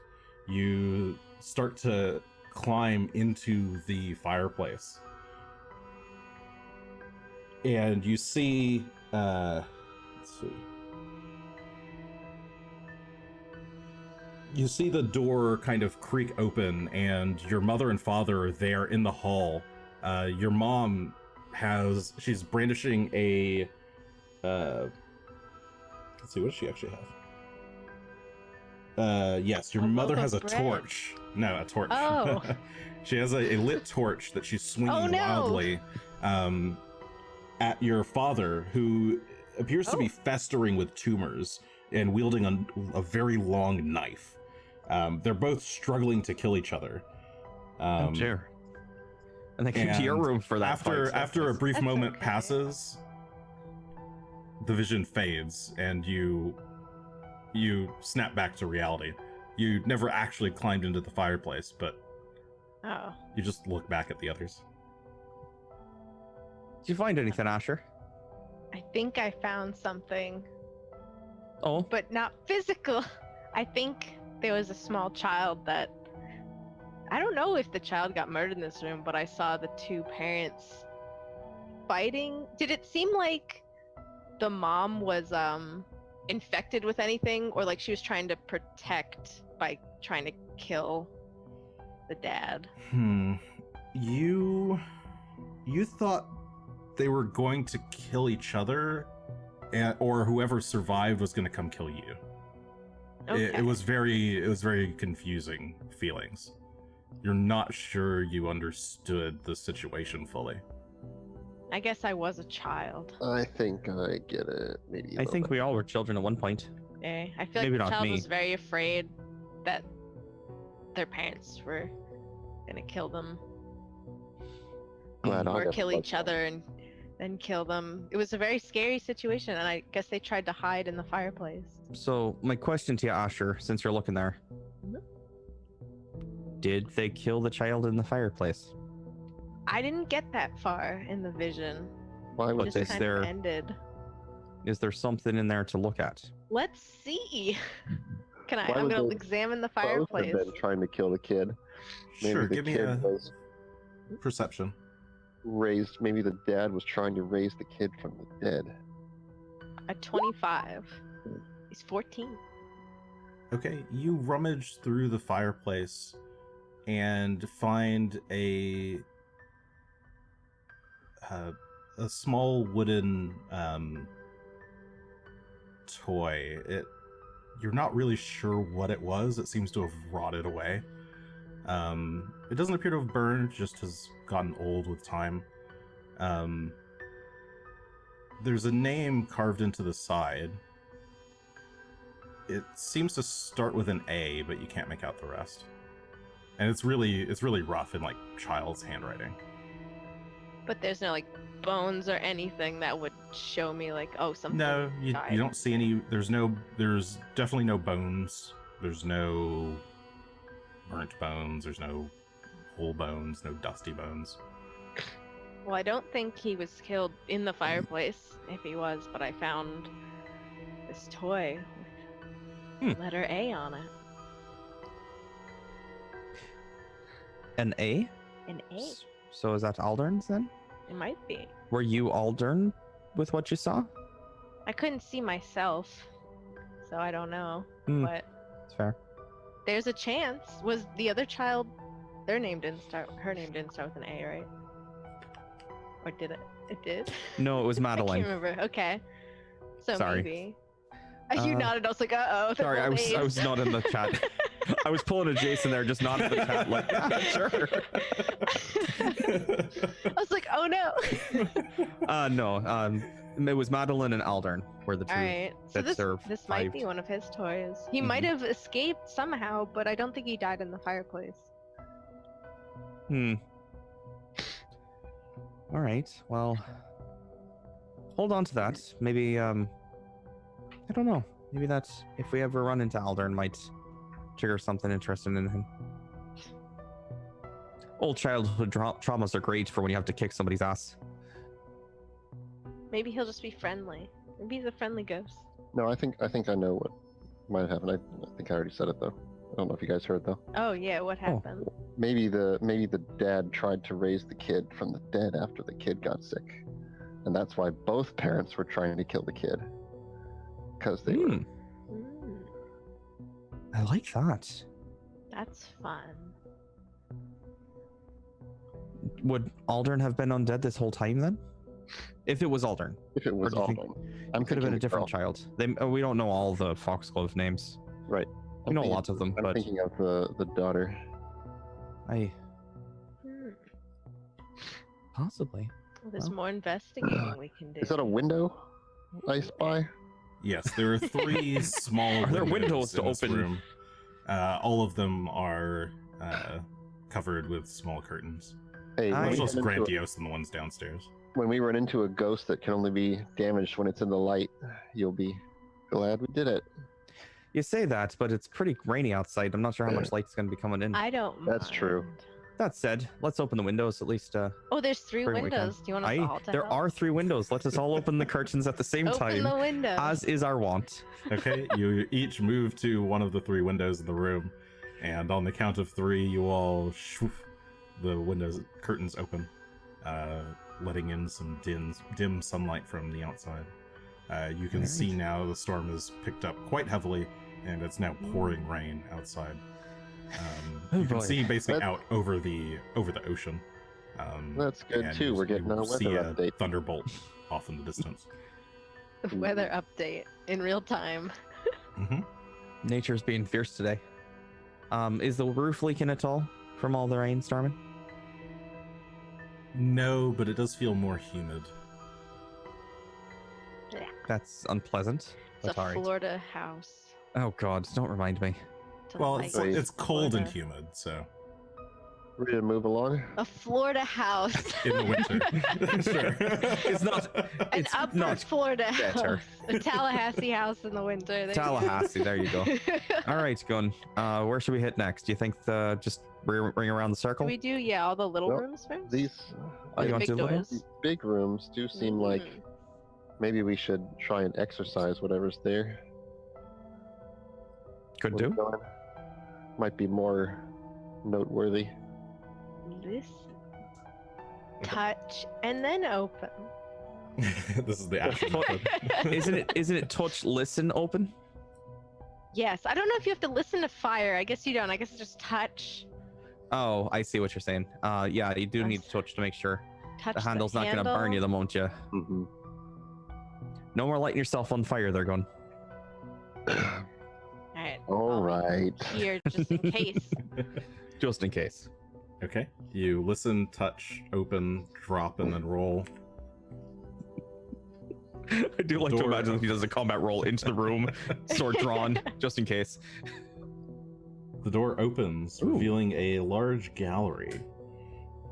You start to climb into the fireplace, and you see. Let's see. You see the door kind of creak open, and your mother and father are there in the hall. Your mom she's brandishing a, let's see, what does she actually have? Yes, your A mother loaf has a of bread. torch. No, a torch. Oh. She has a lit torch that she's swinging Oh, no. wildly at your father, who appears to be Oh. festering with tumors and wielding a very long knife. They're both struggling to kill each other. Oh dear. And they came to your and room for that. After fight, so after a that's- brief That's moment okay. passes, the vision fades, and you snap back to reality. You never actually climbed into the fireplace, but Oh. you just look back at the others. Did you find anything, Asher? I think I found something, Oh, but not physical. I think there was a small child that. I don't know if the child got murdered in this room, but I saw the two parents fighting. Did it seem like the mom was infected with anything, or like she was trying to protect by trying to kill the dad. You thought they were going to kill each other, or whoever survived was going to come kill you. Okay. It was very confusing feelings. You're not sure you understood the situation fully. I guess I was a child. I think I get it. Maybe. I think we all were children at one point. Eh, I feel like Maybe the not child me. was very afraid that their parents were gonna kill them Glad I or never kill was each other and then kill them. It was a very scary situation, and I guess they tried to hide in the fireplace. So my question to you, Asher, since you're looking there, Mhm. did they kill the child in the fireplace? I didn't get that far in the vision. Why It would just is kind there- of ended. Is there something in there to look at? Let's see. Can I? Why I'm would gonna they examine the both have fireplace. been trying to kill the kid? Maybe Sure, the give me kid a was perception. raised. Maybe the dad was trying to raise the kid from the dead. A 25. He's 14. Okay, you rummage through the fireplace and find a small wooden toy. You're not really sure what it was. It seems to have rotted away. It doesn't appear to have burned, just has gotten old with time. There's a name carved into the side. It seems to start with an A, but you can't make out the rest. And it's really rough in like child's handwriting. But there's no like bones or anything that would show me like, oh, something. No, you died. don't see any. There's definitely no bones. There's no burnt bones. There's no whole bones. No dusty bones. Well, I don't think he was killed in the fireplace. If he was, but I found this toy with letter A on it. An A? An A. So is that Aldern's then? It might be. Were you Aldern with what you saw? I couldn't see myself, so I don't know. Hmm. But That's fair. there's a chance. Was the other child? Her name didn't start with an A, right? Or did it? It did. No, it was I Madeline. can't remember. Okay. So Sorry. maybe. You Uh, nodded. I was like, uh-oh. Sorry, I was not in the chat. I was pulling a Jason there, just not in the chat. Like, yeah, sure. I was like, oh no. No. It was Madeline and Aldern were the two. All right. So that this might be survived. one of his toys. He might have escaped somehow, but I don't think he died in the fireplace. All right. Well, hold on to that. Maybe I don't know. Maybe that's if we ever run into Aldern, might trigger something interesting in him. Old childhood traumas are great for when you have to kick somebody's ass. Maybe he'll just be friendly. Maybe he's a friendly ghost. No, I think I know what might have happened. I think I already said it though. I don't know if you guys heard though. Oh yeah, what happened? Maybe the dad tried to raise the kid from the dead after the kid got sick, and that's why both parents were trying to kill the kid because they were. Mm, I like that. that's fun. Would Aldern have been undead this whole time then? If it was Aldern, If it was do you all think- I'm could have been thinking a different girl. child. We don't know all the Foxglove names. Right. We I'm know thinking- lots of them, I'm but thinking of the daughter. I Hmm. possibly. Well, there's Well. more investigating we can do. Is that a window I spy? Yes, there are three small Are there windows to in this open? room. All of them are covered with small curtains. Hey, I- when Much we, less run into grandiose than the ones downstairs. when we run into a ghost that can only be damaged when it's in the light, you'll be glad we did it. You say that, but it's pretty rainy outside. I'm not sure how much light's going to be coming in. I don't. That's true. mind. That said, let's open the windows at least. Oh, there's three Bring what we can. windows. Do you want us all to There help? are 3 windows. Let us all open the curtains at the same Open time, the window. as is our wont. Okay, you each move to one of the 3 windows in the room, and on the count of 3, you all shoof, the windows curtains open, letting in some dim sunlight from the outside. You can see now the storm has picked up quite heavily, and it's now pouring rain outside. Oh, You can boy. see basically That's- out over the ocean. That's good and too. you- We're getting you our see weather a update. thunderbolt off in the distance. Weather update in real time. Hmm. Nature's being fierce today. Is the roof leaking at all from all the rain storming? No, but it does feel more humid. That's unpleasant. It's But a all right. Florida house. Oh God, don't remind me. Well, it's Delightful it's cold and Florida. humid, so Ready to move along? A Florida house. in the winter, sure. It's not. An It's upper not Florida better. house. A Tallahassee house in the winter. There you go. Tallahassee. There you go. All right, Gunn. Where should we hit next? Do you think just ring around the Do circle? we do all the little Well, rooms first? These Oh, you The want big to do little? doors. these big rooms do seem like Mm. maybe we should try and exercise whatever's there. Could Where do. we're going. Might be more noteworthy. Listen, touch, and then open. This is the action method. Isn't it touch, listen, open? Yes, I don't know if you have to listen to fire. I guess you don't. I guess it's just touch. Oh, I see what you're saying. Yeah, you do need Yes. to touch to make sure Touch the handle's not handle. gonna burn you, the won't you? Mm-hmm. No more lighting yourself on fire, there, Gunn. All right. All right. Here, just in case. Just in case. Okay. You listen, touch, open, drop, and then roll. I do like to Door. imagine that he does a combat roll into the room, sword drawn, just in case. The door opens, Ooh. revealing a large gallery.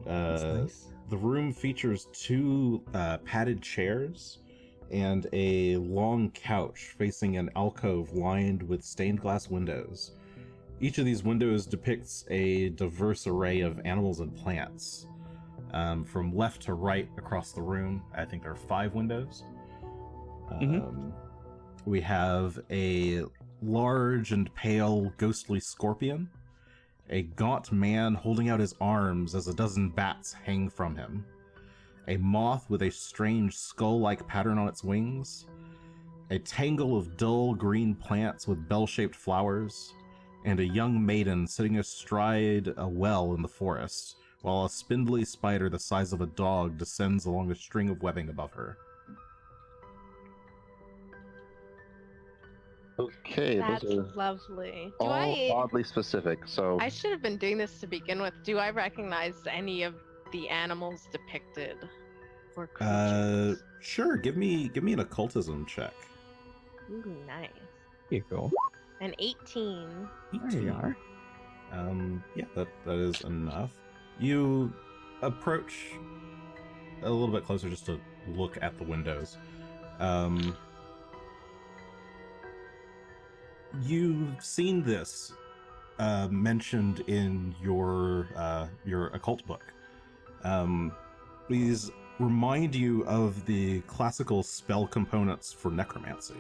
That's nice. The room features two padded chairs and a long couch facing an alcove lined with stained glass windows. Each of these windows depicts a diverse array of animals and plants. From left to right across the room, I think there are 5 windows. Mhm. We have a large and pale ghostly scorpion, a gaunt man holding out his arms as a dozen bats hang from him, a moth with a strange skull-like pattern on its wings, a tangle of dull green plants with bell-shaped flowers, and a young maiden sitting astride a well in the forest, while a spindly spider the size of a dog descends along a string of webbing above her. Okay, That's those are lovely. Do all I? oddly specific. So I should have been doing this to begin with. Do I recognize any of the animals depicted or creatures? Sure, give me an occultism check. Ooh, nice. Here you go. An 18. There you are. Yeah, that is enough. You approach a little bit closer just to look at the windows. You've seen this mentioned in your occult book. These remind you of the classical spell components for necromancy.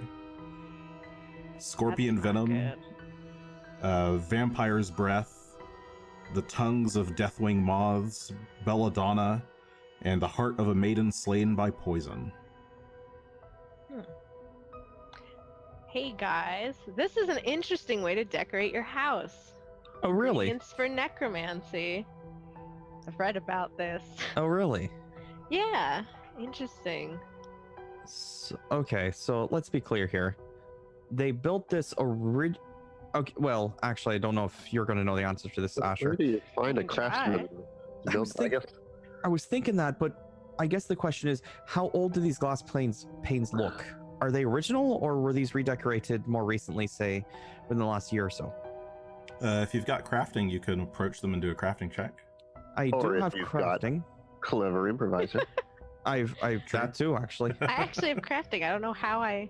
Scorpion That's not venom, good. vampire's breath, the tongues of deathwing moths, belladonna, and the heart of a maiden slain by poison. Hey guys, this is an interesting way to decorate your house. Oh, really? It's for necromancy. I've read about this. Oh, really? Yeah, interesting. Okay, so let's be clear here. They built this Okay, well, actually, I don't know if you're going to know the answer to this, Asher. where do you find a You can try. craftsman to I build? was I guess I was thinking that, but I guess the question is, how old do these glass panes look? Are they original, or were these redecorated more recently, say, within the last year or so? If you've got crafting, you can approach them and do a crafting check. I Or do if have you've got- crafting. clever improviser. I've that too, actually. I actually have crafting. I don't know how I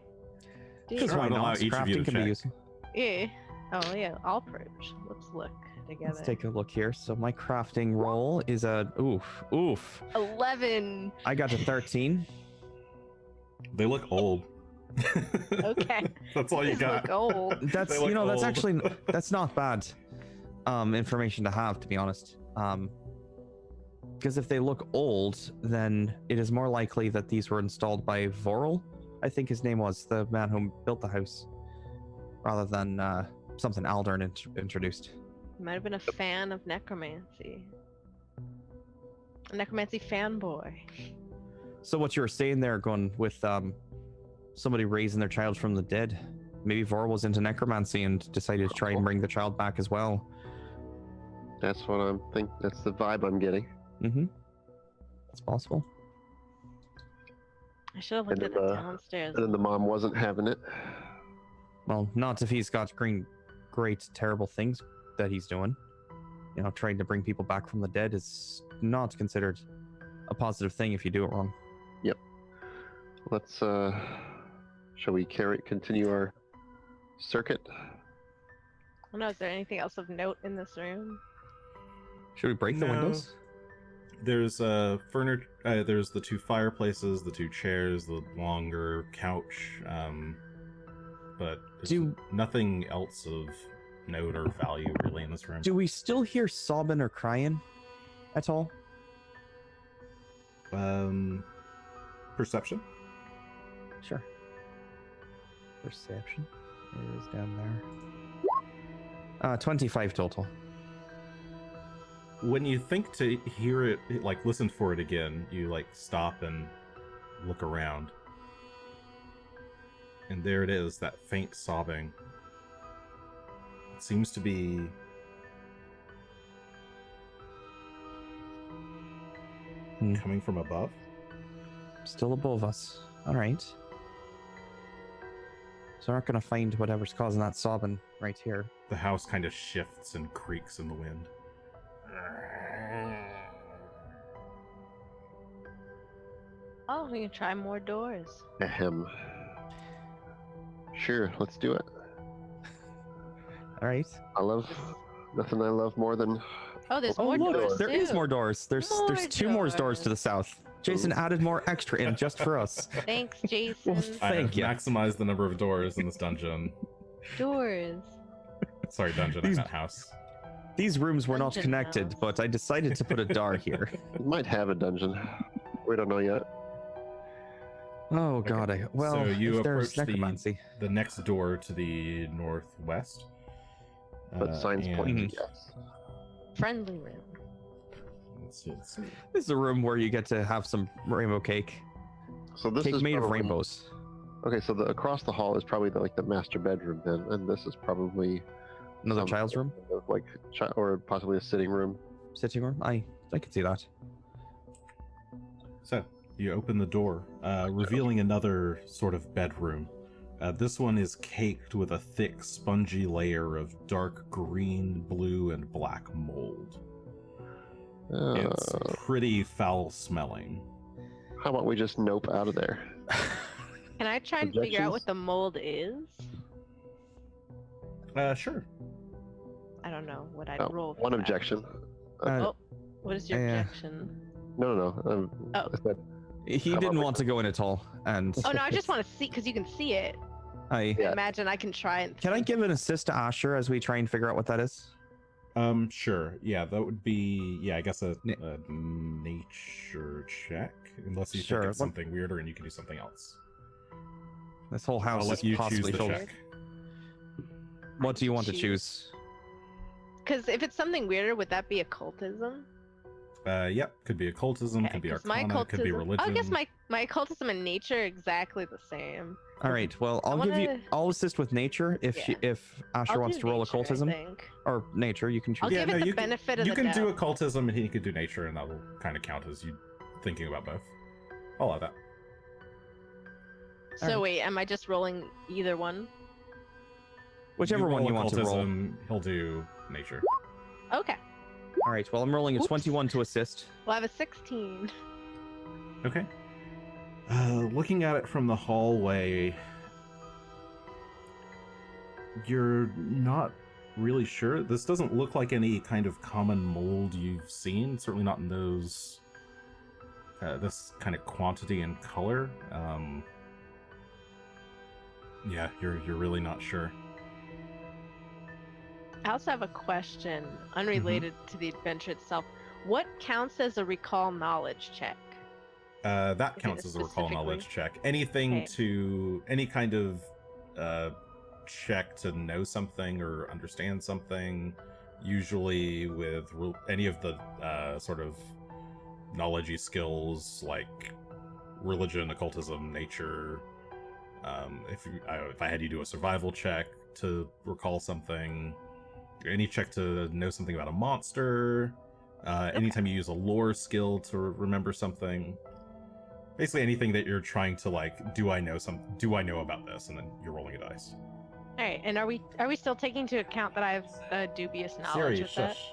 do Because it. Sure. why I'll allow not? each of you Crafting to can be check. useful. Yeah. Oh yeah, I'll approach. Let's look together. Let's take a look here. So my crafting roll is a oof. 11. I got a 13. They look old. Okay. That's all you These got. look old. That's They look that's old. actually that's not bad information to have, to be honest. Because if they look old, then it is more likely that these were installed by Vorel, I think his name was, the man who built the house, rather than something Aldern introduced. Might have been a fan of necromancy. A necromancy fanboy. So what you were saying there, going with somebody raising their child from the dead, maybe Vor was into necromancy and decided to try and bring the child back as well. That's what I'm think. That's the vibe I'm getting. Mm-hmm. It's possible. I should have looked at And, the downstairs. And then the mom wasn't having it. Well, not if he's got great, terrible things that he's doing. You know, trying to bring people back from the dead is not considered a positive thing if you do it wrong. Let's shall we continue our circuit? Oh no, is there anything else of note in this room? Should we break the No. windows? There's furniture. There's the two fireplaces, the two chairs, the longer couch. But there's nothing else of note or value really in this room. Do we still hear sobbing or crying at all? Perception. Sure. Perception. It is down there. 25 total. When you think to hear it, like listen for it again, you like stop and look around. And there it is, that faint sobbing. It seems to be coming from above. Still above us. All right. So we're not going to find whatever's causing that sobbing right here. The house kind of shifts and creaks in the wind. Oh, we can try more doors. Ahem. Sure, let's do it. All right. Nothing I love more than Oh, there's Oh, more look, doors. there is too. more doors. There's More two more doors to the doors. south. Jason added more extra in just for us. Thanks, Jason. Well, I have Thank you. maximized the number of doors in this dungeon. Doors. Sorry, dungeon, I These- meant house. These rooms were not Dungeon connected, house. but I decided to put a door here. we might have a dungeon. We don't know yet. Oh god, So you if there's approach the- necromancy. The next door to the northwest. But signs point to Mhm. yes. Friendly room. Let's see. This is a room where you get to have some rainbow cake. So this Cake is made of probably- rainbows. Okay, so across the hall is probably the master bedroom then, and this is probably Another some child's room? kind of like or possibly a sitting room. Sitting room? I could see that. So you open the door, revealing another sort of bedroom. This one is caked with a thick, spongy layer of dark green, blue, and black mold. It's pretty foul smelling. How about we just nope out of there? Can I try and figure out Objections? what the mold is? Sure. I don't know what I'd Oh, roll. For one that. objection. Oh, what is your Yeah. objection? No. Oh. I said, He How didn't about want to go in at all, and Oh no, I just want to see because you can see it. I Yeah. Imagine I can try and. can I give an assist to Asher as we try and figure out what that is? Sure. Yeah, that would be, I guess a Na- nature check. Unless you Sure, think it's what- something weirder and you can do something else. This whole house I'll let is you choose possibly the filled. check. What do you want to Choose. choose? Because if it's something weirder, would that be occultism? Yep, could be occultism, Okay, could be 'cause arcana, could be religion. Oh, I guess my occultism and nature are exactly the same. All right. Well, I wanna- I'll assist with nature if Yeah. if Asher I'll wants do to roll nature, I occultism think. or nature. You can choose. I'll give it the benefit of you the can do doubt. occultism and he could do nature, and that will kind of count as you thinking about both. I'll allow that. So Alright. wait, am I just rolling either one? Whichever one roll you want to roll. occultism, he'll do nature. Okay. All right. Well, I'm rolling a Oops. 21 to assist. Well, I have a 16. Okay. Looking at it from the hallway, you're not really sure. This doesn't look like any kind of common mold you've seen. Certainly not in those. This kind of quantity and color. Yeah, you're really not sure. I also have a question unrelated Mm-hmm. to the adventure itself. What counts as a recall knowledge check? That Is it counts as a recall specifically- knowledge check. Anything Okay. to any kind of check to know something or understand something usually with any of the sort of knowledge-y skills like religion, occultism, nature. If I had you do a survival check to recall something, any check to know something about a monster, anytime you use a lore skill to remember something, basically anything that you're trying to like, do I know about this, and then you're rolling a dice. All right, and are we still taking into account that I have dubious knowledge Siri, with that? shush.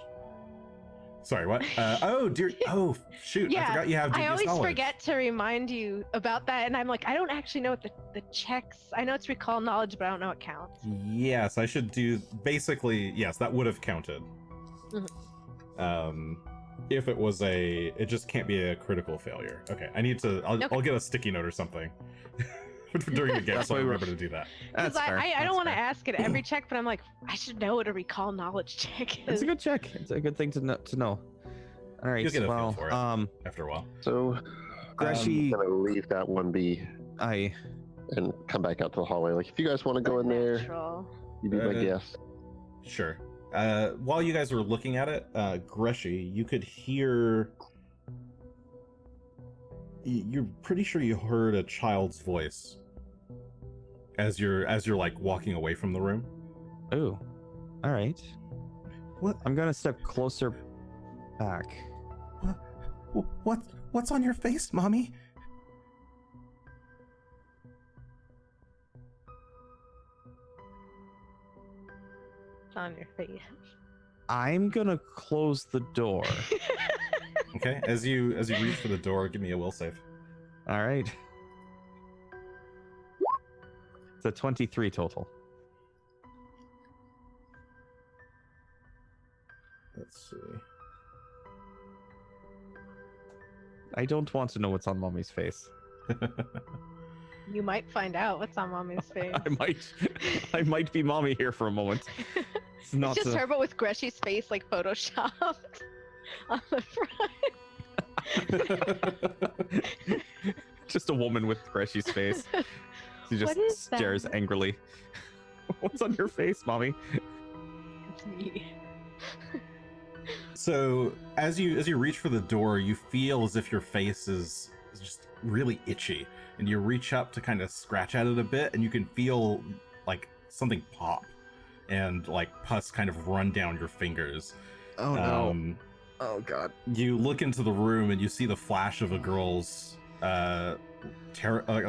Sorry, what? Oh dear. Oh shoot! Yeah, I forgot you have dubious I always knowledge. forget to remind you about that, and I'm like, I don't actually know what the checks. I know it's recall knowledge, but I don't know what counts. Yes, I should do. Basically, yes, that would have counted. If it was it just can't be a critical failure. Okay, I need to. I'll get a sticky note or something during the game, so I remember to do that. Because I don't want to ask it every check, but I'm like, I should know what a recall knowledge check is. It's a good check. It's a good thing to know. All right. You'll get a well, feel for it after a while. So, Greshy, I'm gonna leave that one be and come back out to the hallway. Like, if you guys want to go in there, you be my guest. Sure. While you guys were looking at it, Greshy, you could hear. You're pretty sure you heard a child's voice as you're like walking away from the room. Oh, all right. What? I'm gonna step closer back. What's on your face, mommy? It's on your face. I'm gonna close the door. Okay, as you reach for the door, give me a will save. All right. It's a 23 total. Let's see. I don't want to know what's on Mommy's face. You might find out what's on Mommy's face. I might be Mommy here for a moment. It's not It's just her, but with Greshy's face like photoshopped on the front. Just a woman with Greshy's face. She just What is stares that? angrily. What's on your face, Mommy? It's me. So as you reach for the door, you feel as if your face is just really itchy, and you reach up to kind of scratch at it a bit, and you can feel like something pop, and like pus kind of run down your fingers. Oh no. Oh god. You look into the room and you see the flash of a girl's a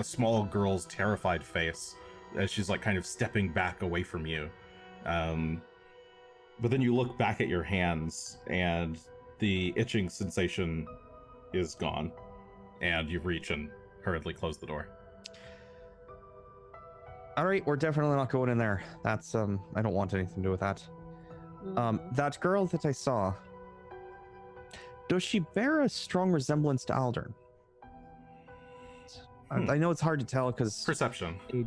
small girl's terrified face as she's like kind of stepping back away from you. But then you look back at your hands and the itching sensation is gone, and you reach and hurriedly close the door. All right, we're definitely not going in there. That's I don't want anything to do with that. That girl that I saw, does she bear a strong resemblance to Aldern? I know it's hard to tell because Perception. age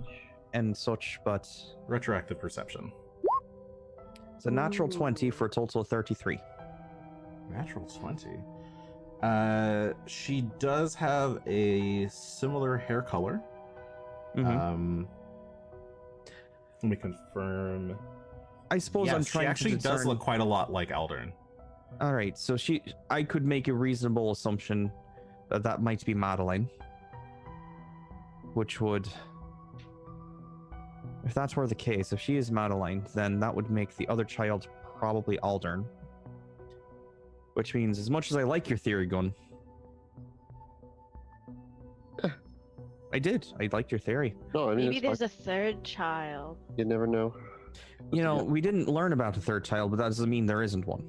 and such, but Retroactive perception. it's a natural 20 for a total of 33. Natural 20. She does have a similar hair color. Mhm. Let me confirm. I suppose I'm Yes, trying she actually to discern... does look quite a lot like Aldern. All right, so I could make a reasonable assumption that that might be Madeline, which would, if that's were the case, if she is Madeline, then that would make the other child probably Aldern. Which means, as much as I like your theory, Gunn, I liked your theory. No, I mean, Maybe it's there's fine. a third child. You never know. You know, we didn't learn about a third child, but that doesn't mean there isn't one.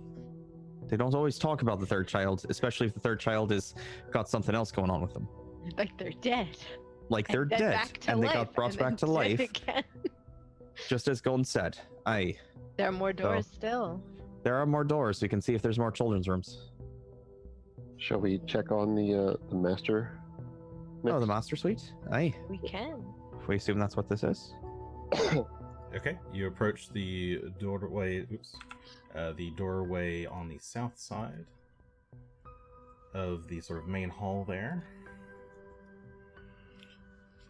They don't always talk about the third child, especially if the third child is got something else going on with them. Like they're dead. Like they're And then dead, back to and they life, got brought and back then to dead life, again. just as Gunn said. There are more doors still. There are more doors. We can see if there's more children's rooms. Shall we check on the master? Oh, the master suite? Aye. We can. If we assume that's what this is. Okay, you approach the doorway. The doorway on the south side of the sort of main hall there,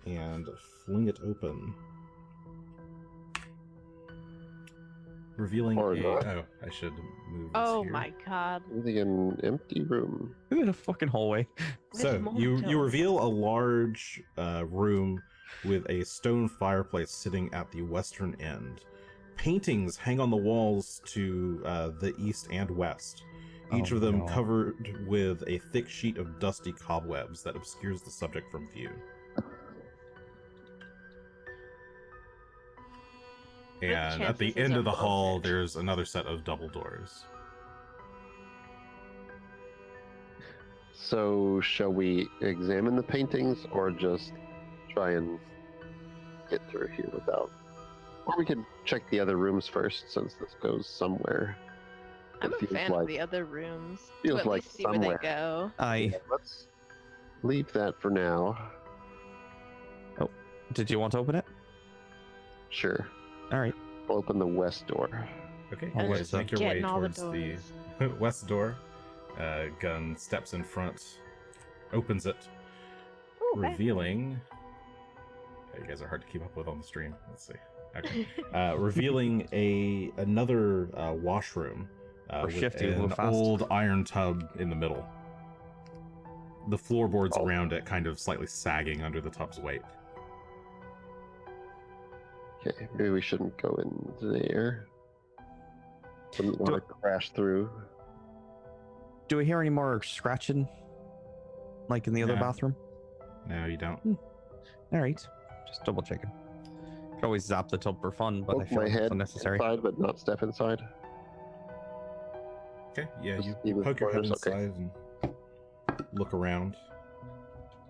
and fling it open. revealing Or not. Oh, I should move this Oh here. my god. Anything an empty room? Is it a fucking hallway? So There's more you to you it. reveal a large room with a stone fireplace sitting at the western end. Paintings hang on the walls to the east and west, each Oh, of them no. covered with a thick sheet of dusty cobwebs that obscures the subject from view. What are the And at the chances end of of the hall, bullshit? there's another set of double doors. So, shall we examine the paintings or just try and get through here without? Or we could check the other rooms first, since this goes somewhere. I'm It a feels fan like- of the other rooms. feels to at like least see where somewhere. they go. Let's leave that for now. Did you want to open it? Sure. All right. We'll open the west door. Okay, Oh, you wait, guys so- make your way Getting all the towards the doors. west door. Gunn steps in front, opens it, Ooh, hey. revealing. You guys are hard to keep up with on the stream. Let's see. Okay. Revealing another washroom We're with shifty, we an move fast. old iron tub in the middle. The floorboards Oh. around it kind of slightly sagging under the tub's weight. Okay, maybe we shouldn't go in there. Wouldn't want to crash through. Do we hear any more scratching? Like in the other No. bathroom? No, you don't. All right. Just double checking. Could always zap the tub for fun, but I Poke feel my like it's head unnecessary. inside, but not step inside. Okay, yeah, Just you even poke your head corners, okay. inside and look around.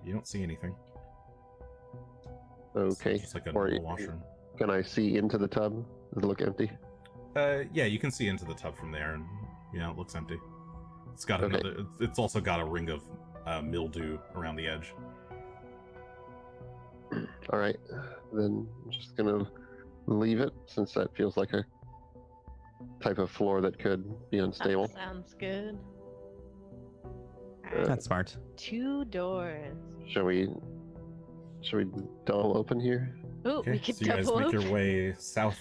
You don't see anything. It's Okay. just like a Or normal washroom. can I see into the tub? Does it look empty? Yeah, you can see into the tub from there, and yeah, it looks empty. It's got Okay. another. It's also got a ring of mildew around the edge. All right, then I'm just gonna leave it since that feels like a type of floor that could be unstable. That sounds good. That's smart. 2 doors. Shall we double open here? Ooh, Okay, we could so you guys double make open. your way south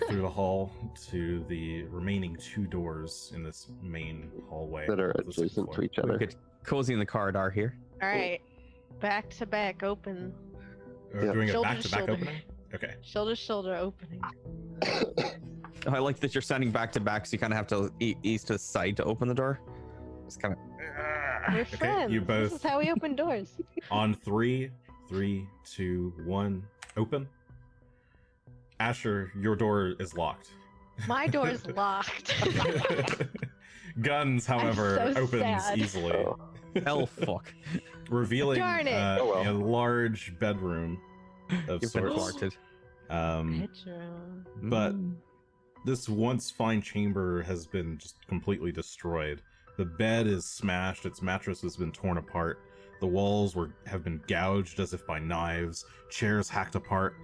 through the hall to the remaining 2 doors in this main hallway That are of the second adjacent to floor. each We other. could cozy in the corridor here. All right, back to back open, We're Yeah. doing a Shoulder to back-to-back shoulder. opening. Okay. shoulder to shoulder opening. Oh, I like that you're standing back to back, so you kind of have to ease to the side to open the door. It's kind of. We're Okay, friends. you This is both how we open doors. on 3, 3, 2, 1, open. Asher, your door is locked. My door's locked. Guns, however, so opens sad. easily, Oh, Hell fuck. revealing Darn it. Oh, well. a large bedroom of You've been sorts. thwarted. Bedroom. But Mm. this once fine chamber has been just completely destroyed. The bed is smashed, its mattress has been torn apart, the walls have been gouged as if by knives, chairs hacked apart,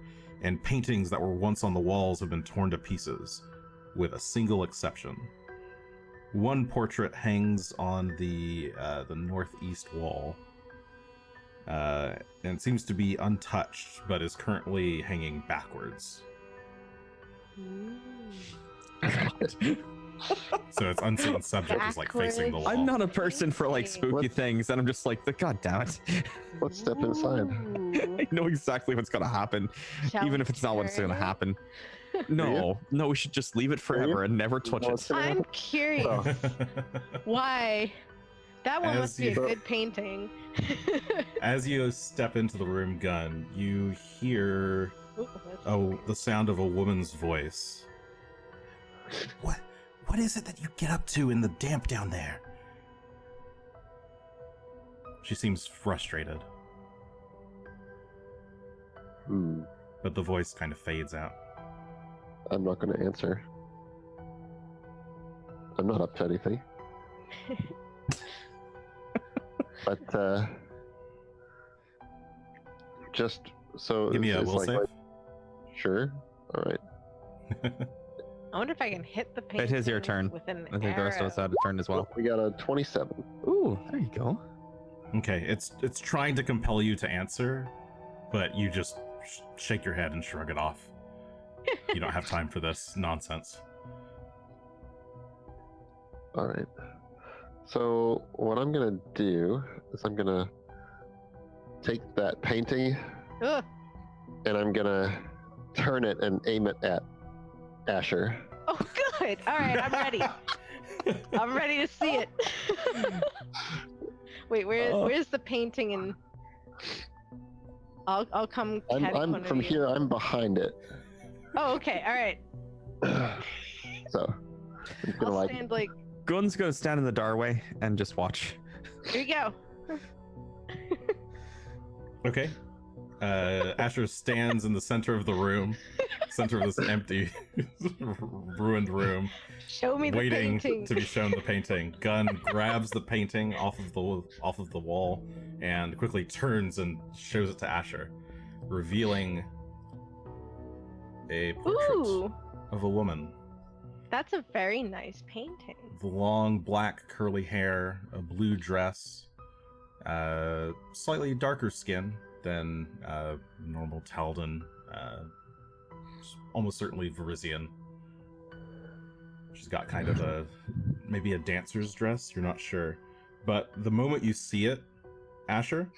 and paintings that were once on the walls have been torn to pieces, with a single exception. One portrait hangs on the northeast wall, and seems to be untouched, but is currently hanging backwards. Ooh. So its unseen subject is like facing the wall. I'm not a person for like Fancy. spooky What? things, and I'm just like, God damn it. Let's step inside. Ooh. I know exactly what's gonna happen, Shall even we if it's not what's turn gonna it? happen. No, no, we should just leave it forever and never touch know it. what's gonna I'm happen? curious. Oh. Why? That one As must be a you- good painting. As you step into the room, Gunn, you hear the sound of a woman's voice. What is it that you get up to in the damp down there? She seems frustrated, but the voice kind of fades out. I'm not going to answer. I'm not up to anything. But just so Give me a it's will like- save. Sure. All right. I wonder if I can hit the painting. It is your turn. With an I think the rest of us arrow. had a turn as well. We got a 27. Ooh, there you go. Okay, it's trying to compel you to answer, but you just shake your head and shrug it off. You don't have time for this nonsense. All right. So what I'm gonna do is I'm gonna take that painting Ugh. and I'm gonna turn it and aim it at Asher. Oh, good. All right, I'm ready. I'm ready to see it. Wait, where's the painting? And I'll come. I'm from here. I'm behind it. Oh, okay. All right. So I'm gonna I'll stand like. Gunn's gonna stand in the doorway and just watch. Here you go. Okay. Asher stands in the center of the room, center of this empty, ruined room, Show me the waiting painting. to be shown the painting. Gunn grabs the painting off of the wall and quickly turns and shows it to Asher, revealing a portrait Ooh, of a woman. that's a very nice painting. The long black curly hair, a blue dress, slightly darker skin than normal Taldan, almost certainly Varisian. She's got kind of maybe a dancer's dress, you're not sure. But the moment you see it, Asher,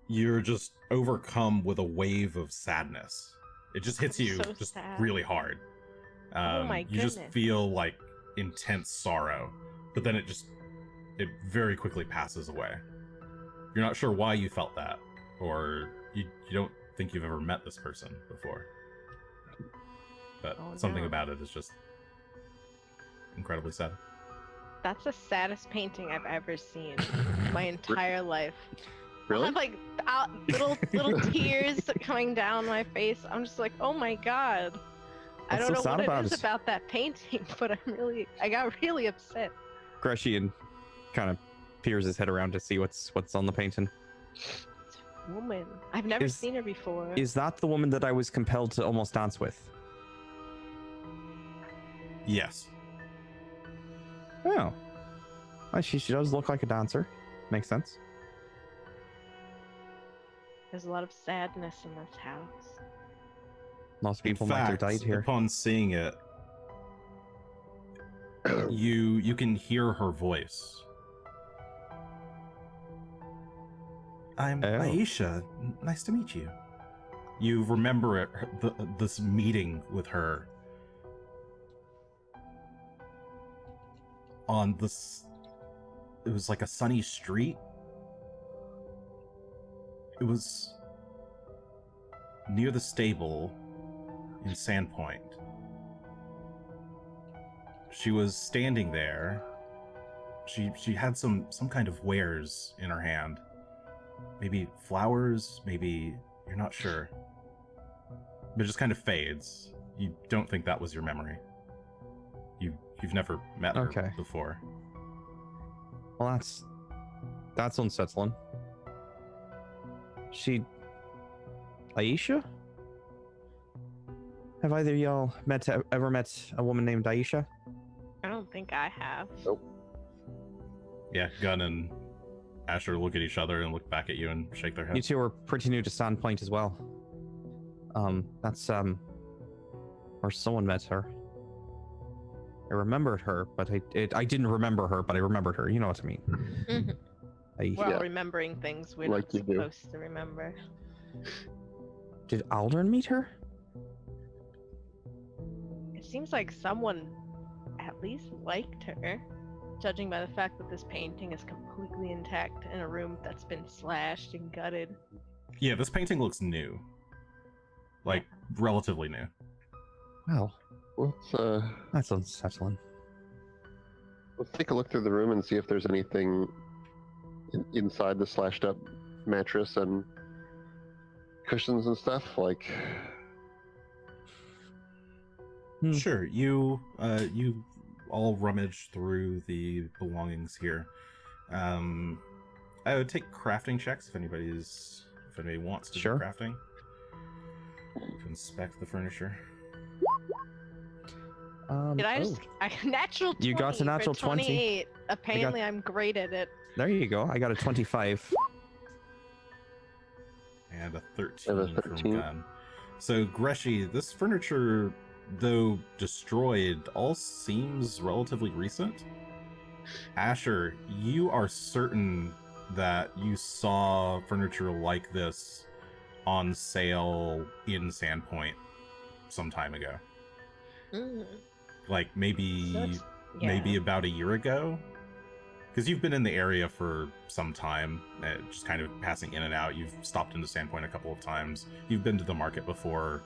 you're just overcome with a wave of sadness. It just hits you So just sad. really hard. Oh my You just goodness. feel like intense sorrow, but then it very quickly passes away. You're not sure why you felt that, or you don't think you've ever met this person before. But Oh, something no. about it is just incredibly sad. That's the saddest painting I've ever seen in my entire life. I Really? have like little tears coming down my face. I'm just like, oh my god. I What's don't so know sad what about it is it? about that painting, but I got really upset. Greshy and kind of peers his head around to see what's on the painting. It's a woman. I've never Is- seen her before. Is that the woman that I was compelled to almost dance with? Yes. Oh. She does look like a dancer. Makes sense. There's a lot of sadness in this house. Lots of In people might have fact, died here. upon seeing it, you can hear her voice. I'm Oh. Aisha. Nice to meet you. You remember it, this meeting with her on this. It was like a sunny street. It was near the stable in Sandpoint. She was standing there. She had some kind of wares in her hand. Maybe flowers, maybe you're not sure. But it just kind of fades. You don't think that was your memory. You've never met her Okay. before. Well, that's unsettling. Aisha? Have either of y'all ever met a woman named Aisha? I don't think I have. Yeah, Gunn and Asher look at each other and look back at you and shake their You heads. two are pretty new to Sandpoint as well. That's where someone met her. I remembered her, but I didn't remember her, but I remembered her. You know what I mean? Mhm. Aisha. We're all Yeah. remembering things we're Like not you do. supposed to remember. Did Aldrin meet her? It seems like someone at least liked her, judging by the fact that this painting is completely intact in a room that's been slashed and gutted. Yeah, this painting looks new. Like, relatively new. Well, Let's that's unsettling. let's take a look through the room and see if there's anything inside the slashed up mattress and cushions and stuff. Like, Hmm. Sure, you all rummage through the belongings here. I would take crafting checks if anybody wants to Sure. do crafting. To inspect the furniture. Did I just natural 20 You got a natural for 20. 28. Apparently I'm great at it. There you go. I got a 25. And a 13 And a from 13. Gunn. So, Greshy, this furniture though destroyed, all seems relatively recent. Asher, you are certain that you saw furniture like this on sale in Sandpoint some time ago. Mm. Like maybe So it's- maybe about a year ago. Because you've been in the area for some time, just kind of passing in and out. You've stopped into Sandpoint a couple of times. You've been to the market before.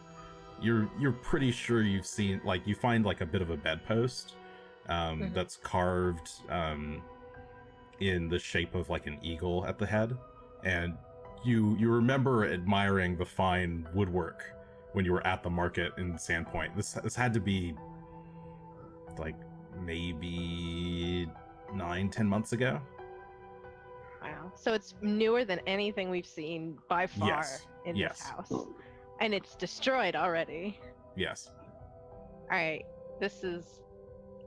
You're pretty sure you've seen, like, you find like a bit of a bedpost that's carved in the shape of like an eagle at the head, and you remember admiring the fine woodwork when you were at the market in Sandpoint. This had to be like maybe 9-10 months ago. Wow. So it's newer than anything we've seen by far Yes. in Yes. this house. And it's destroyed already. Yes. Alright. This is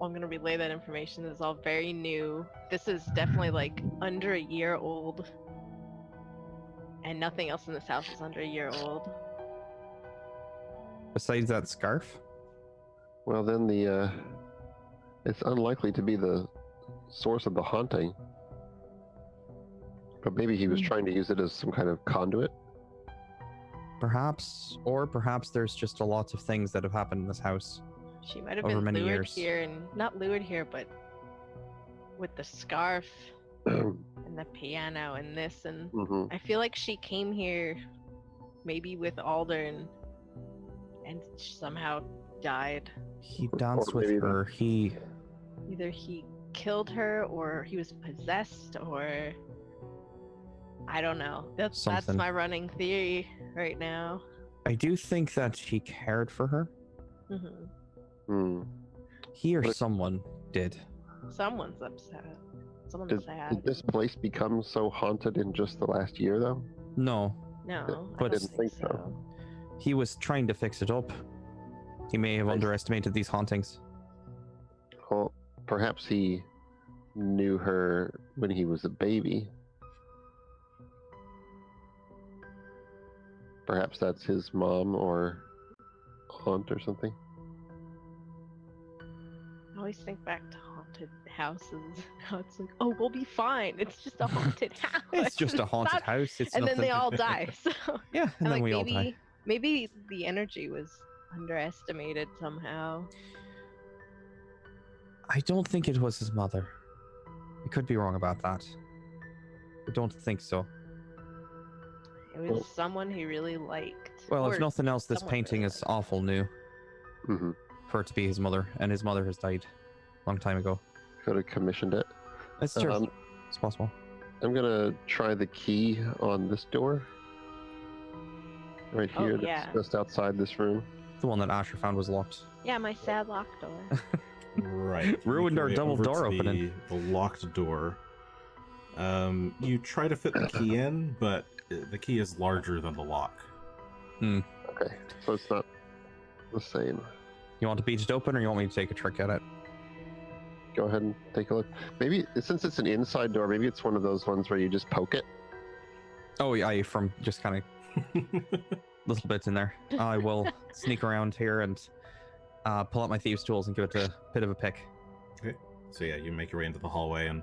I'm gonna relay that information. This is all very new. This is definitely like under a year old. And nothing else in this house is under a year old. Besides that scarf? Well, then it's unlikely to be the source of the haunting. But maybe he was trying to use it as some kind of conduit. Perhaps. Or perhaps there's just a lot of things that have happened in this house. She might have Over been many lured years. here, and not lured here, but with the scarf and the piano and this, and Hmm. I feel like she came here maybe with Aldern and somehow died. He danced with maybe her. He Either he killed her or he was possessed, or I don't know. That's Something. my running theory right now. I do think that he cared for her. hmm Hmm. He or But- someone did. Someone's upset. Someone's Did sad. this place become so haunted in just the last year, though? No, No, I but- don't Didn't think think so. so. he was trying to fix it up. He may have I- underestimated these hauntings. Well, perhaps he knew her when he was a baby. Perhaps that's his mom or aunt or something. I always think back to haunted houses. How it's like, oh, we'll be fine. It's just a haunted house. It's just a haunted Stop- house. It's And then nothing. they all die. So Yeah, and I'm then like, we all die. maybe the energy was underestimated somehow. I don't think it was his mother. I could be wrong about that. I don't think so. It was Well- someone he really liked. Well, if Or nothing else, this someone painting really is liked. awful new Hmm. for it to be his mother, and his mother has died a long time ago. Could have commissioned it. It's true. Um, It's possible. I'm gonna try the key on this door. Right Oh, here, yeah. that's just outside this room. The one that Asher found was locked. Yeah, my sad locked door. Right. Ruined Make your our way double over door to opening. The locked door. You try to fit the key in, but the key is larger than the lock. Okay, so it's not the same. You want to beat it open, or you want me to take a trick at it? Go ahead and take a look. Maybe since it's an inside door, maybe it's one of those ones where you just poke it. Oh, yeah, from just kind of little bits in there. I will sneak around here and pull out my thieves' tools and give it a bit of a pick. So yeah, you make your way into the hallway and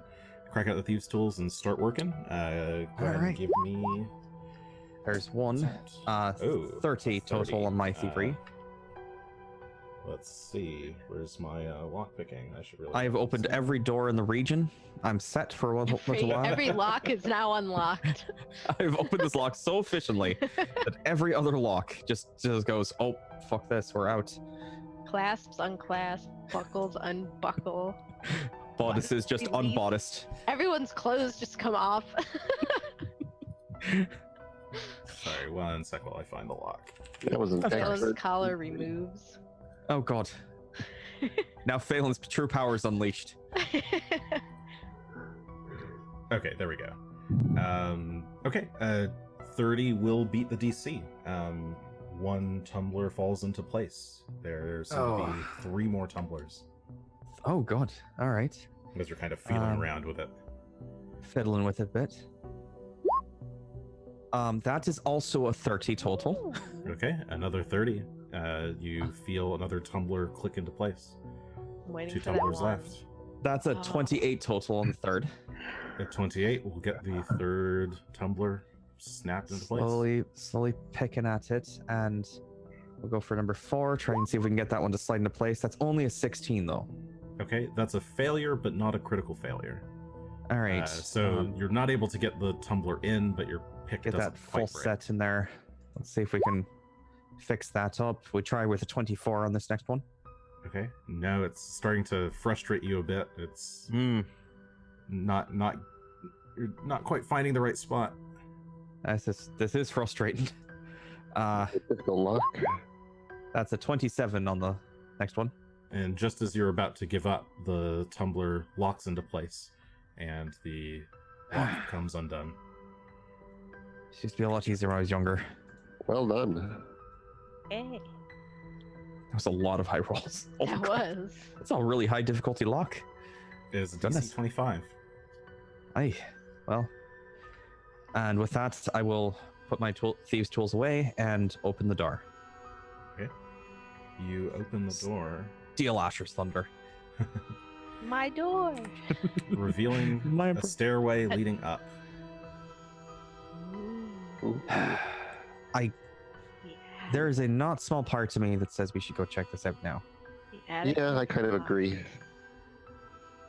crack out the thieves' tools and start working. Go ahead Alright. and give me. There's one. Oh, 30 total 30. on my thievery. Let's see. Where's my lock picking? I should really. I have write opened this down. every door in the region. I'm set for a little while. Every lock is now unlocked. I've opened this lock so efficiently that every other lock just goes, oh, fuck this, we're out. Clasps unclasp, buckles unbuckle. Bodices just Release. unbodiced. Everyone's clothes just come off. Sorry, one sec while I find the lock. That was an Phalan's extra. collar removes. Oh god. Now Phelan's true power is unleashed. Okay, there we go. Okay, 30 will beat the DC. One tumbler falls into place. There's going to be 3 more tumblers. Oh god. All right. You guys are kind of feeling around with it. Fiddling with it a bit. That is also a 30 total. Okay, another 30. You feel another tumbler click into place. I'm waiting 2 for that tumblers one. left. That's a Oh. 28 total on the third. At 28, we'll get the third tumbler snapped into place. Slowly picking at it, and we'll go for number 4. Try and see if we can get that one to slide into place. That's only a 16 though. Okay, that's a failure, but not a critical failure. All right. So you're not able to get the tumbler in, but your pick get doesn't that full quite break. set in there. Let's see if we can fix that up. We try with a 24 on this next one. Okay, no, it's starting to frustrate you a bit. It's not you're not quite finding the right spot. This is frustrating. Difficult lock. That's a 27 on the next one. And just as you're about to give up, the tumbler locks into place, and the lock comes undone. It used to be a lot easier when I was younger. Well done. Hey, That was a lot of high rolls. Oh my that God. was. That's a really high difficulty lock. It is a Goodness. DC 25. Aye, well. And with that, I will put my thieves' tools away and open the door. You open the door, Deal Asher's Thunder. My door. revealing My a stairway leading up. Ooh. There is a not small part to me that says we should go check this out now. Yeah, I kind of agree.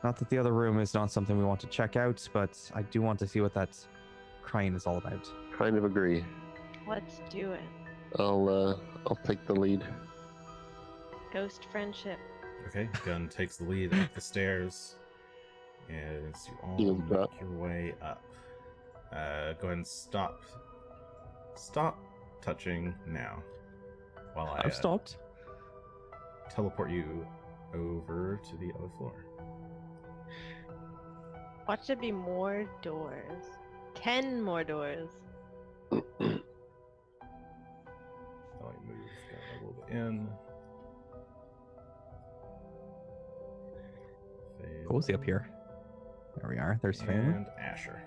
Not that the other room is not something we want to check out, but I do want to see what that crying is all about. Kind of agree. Let's do it. I'll take the lead. Ghost friendship. Okay, Gunn takes the lead up the stairs as you all Heels make drop. your way up. Go ahead and stop touching now while I I've stopped. teleport you over to the other floor. Watch there be more doors. 10 more doors. I'll move Gunn a little bit in. Fade. Cozy up here. There we are. There's family. And Asher.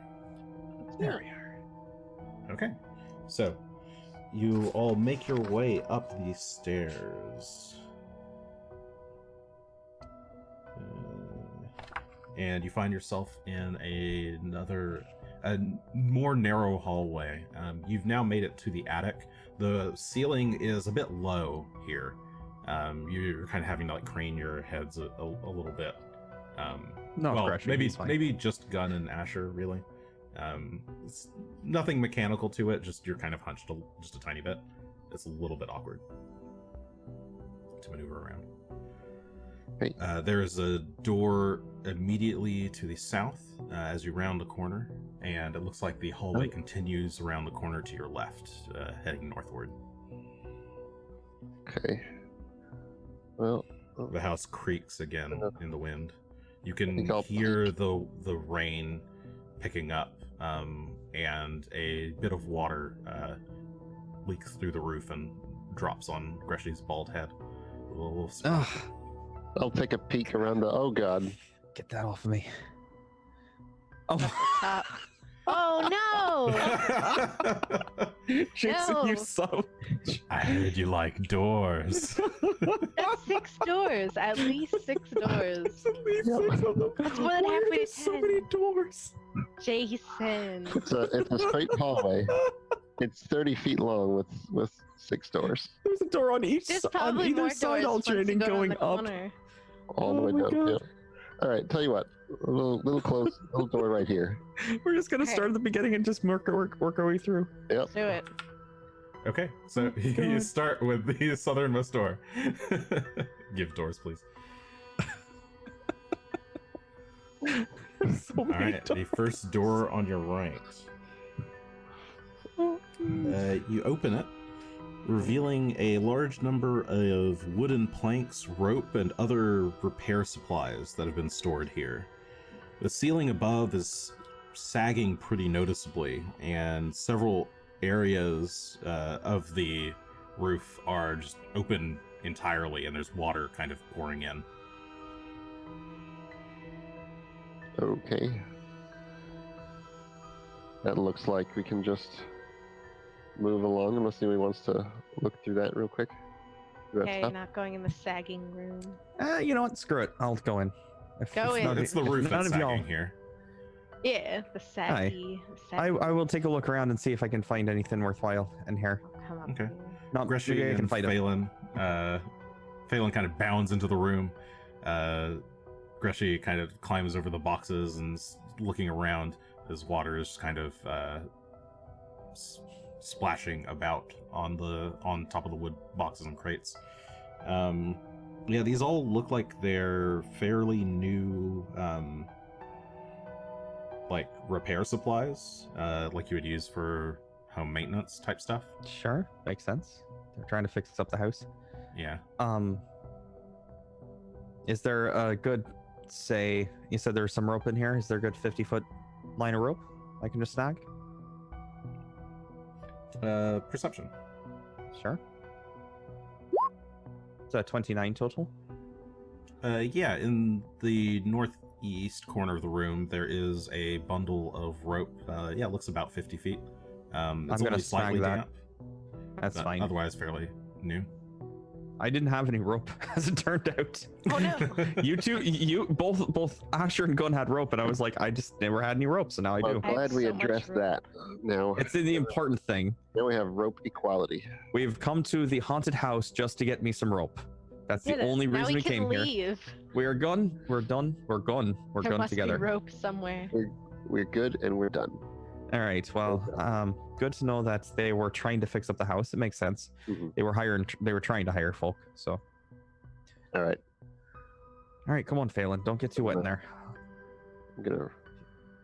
There we are. Okay, so you all make your way up these stairs. And you find yourself in a more narrow hallway. You've now made it to the attic. The ceiling is a bit low here. You're kind of having to like crane your heads a little bit. No, well, Greshy, he's fine. maybe just Gunn and Asher, really. It's nothing mechanical to it. Just you're kind of hunched just a tiny bit. It's a little bit awkward to maneuver around. Hey. There is a door immediately to the south as you round the corner, and it looks like the hallway continues around the corner to your left, heading northward. Okay. Well, The house creaks again in the wind. You can think I'll hear the rain picking up, and a bit of water leaks through the roof and drops on Greshy's bald head. A little Ugh, I'll take a peek around the. Oh God. get that off of me. Oh, Top. Oh no! Jason, No. you son. I heard you like doors. That's 6 doors. At least 6 doors. That's more than halfway to so 10. many doors. Jason. It's a straight hallway. It's 30 feet long with 6 doors There's a door on each There's on probably either more side, doors once you alternating, go around going the up. corner. all the Oh way my down. God. Yeah. All right, tell you what, a little close, little door right here. We're just gonna Okay. start at the beginning and just work our way through. Yep. Do it. Okay, so Oh, you God. start with the southernmost door. Give doors, please. There's so All many right, the first door on your right. You open it, revealing a large number of wooden planks, rope, and other repair supplies that have been stored here. The ceiling above is sagging pretty noticeably, and several areas of the roof are just open entirely, and there's water kind of pouring in. Okay. That looks like we can just move along unless anyone wants to look through that real quick. Do that Okay, stuff? not going in the sagging room. You know what? Screw it. I'll go in. Go in. none of It's the if roof none that's of y'all- sagging here. Yeah, the saggy. I will take a look around and see if I can find anything worthwhile in here. I'll come up Okay. here. Not Greshy maybe I can and fight it. Phelan. Phelan kind of bounds into the room. Greshy kind of climbs over the boxes and looking around as water is kind of splashing about on top of the wood boxes and crates. Yeah, these all look like they're fairly new, like repair supplies, like you would use for home maintenance type stuff. Sure, makes sense. They're trying to fix up the house. Yeah. Is there a good, say, you said there's some rope in here? Is there a good 50-foot line of rope I can just snag? Perception. Sure. Is that 29 total? Yeah, in the northeast corner of the room, there is a bundle of rope. Yeah, it looks about 50 feet. It's I'm only gonna slightly snag that. damp, That's but fine. otherwise fairly new. I didn't have any rope, as it turned out. Oh no. you both Asher and Gunn had rope, and I was like, I just never had any rope, so now I Well, do. I have glad we so much addressed rope. that. Now, It's the important thing. now we have rope equality. We've come to the haunted house just to get me some rope. That's the Did it. only Now reason we can came here. leave. We are gone. We're done. We're gone. We're There gone must together. be rope somewhere. We're good and we're done. All right. Well, good to know that they were trying to fix up the house. It makes sense. Mhm. They were trying to hire folk. So, All right, all right, come on, Phelan. Don't get too wet in there. I'm gonna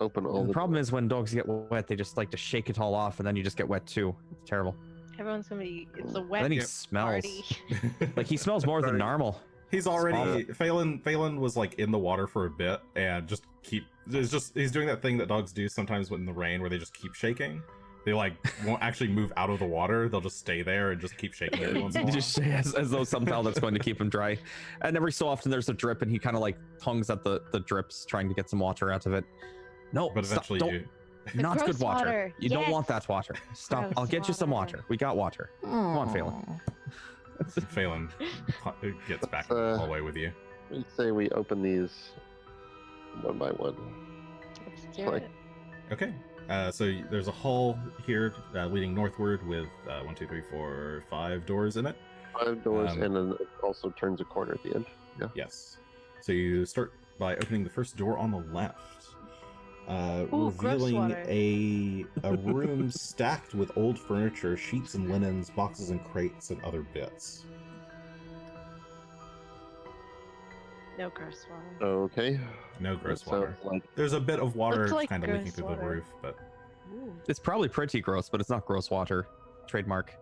open all The the problem is when dogs get wet, they just like to shake it all off, and then you just get wet too. It's terrible. Everyone's gonna be. It's a And wet then he Yep. smells. party. Like he smells more than Sorry. normal. He's already Phelan was like in the water for a bit and he's doing that thing that dogs do sometimes in the rain where they just keep shaking. They like won't actually move out of the water. They'll just stay there and just keep shaking every once in a while. Just as though somehow that's going to keep him dry. And every so often there's a drip, and he kind of like tongues at the drips, trying to get some water out of it. No, But stop, eventually don't, you not Gross good water. water. You don't want Yes. that water. Stop. Gross I'll get you some water. water. We got water. Come on, Phelan. Phelan gets back Let's, in the hallway with you. Let's say we open these one by one. Let's do Like- it. Okay. So there's a hall here leading northward with 1, 2, 3, 4, 5 doors in it. 5 doors, Um, and then it also turns a corner at the end. Yeah. Yes. So you start by opening the first door on the left, Ooh, gross revealing water. a room stacked with old furniture, sheets and linens, boxes and crates, and other bits. No gross water. Okay. No gross That water. sounds like There's a bit of water Looks like kind of leaking gross through water. the roof, but Ooh. It's probably pretty gross, but it's not gross water. Trademark.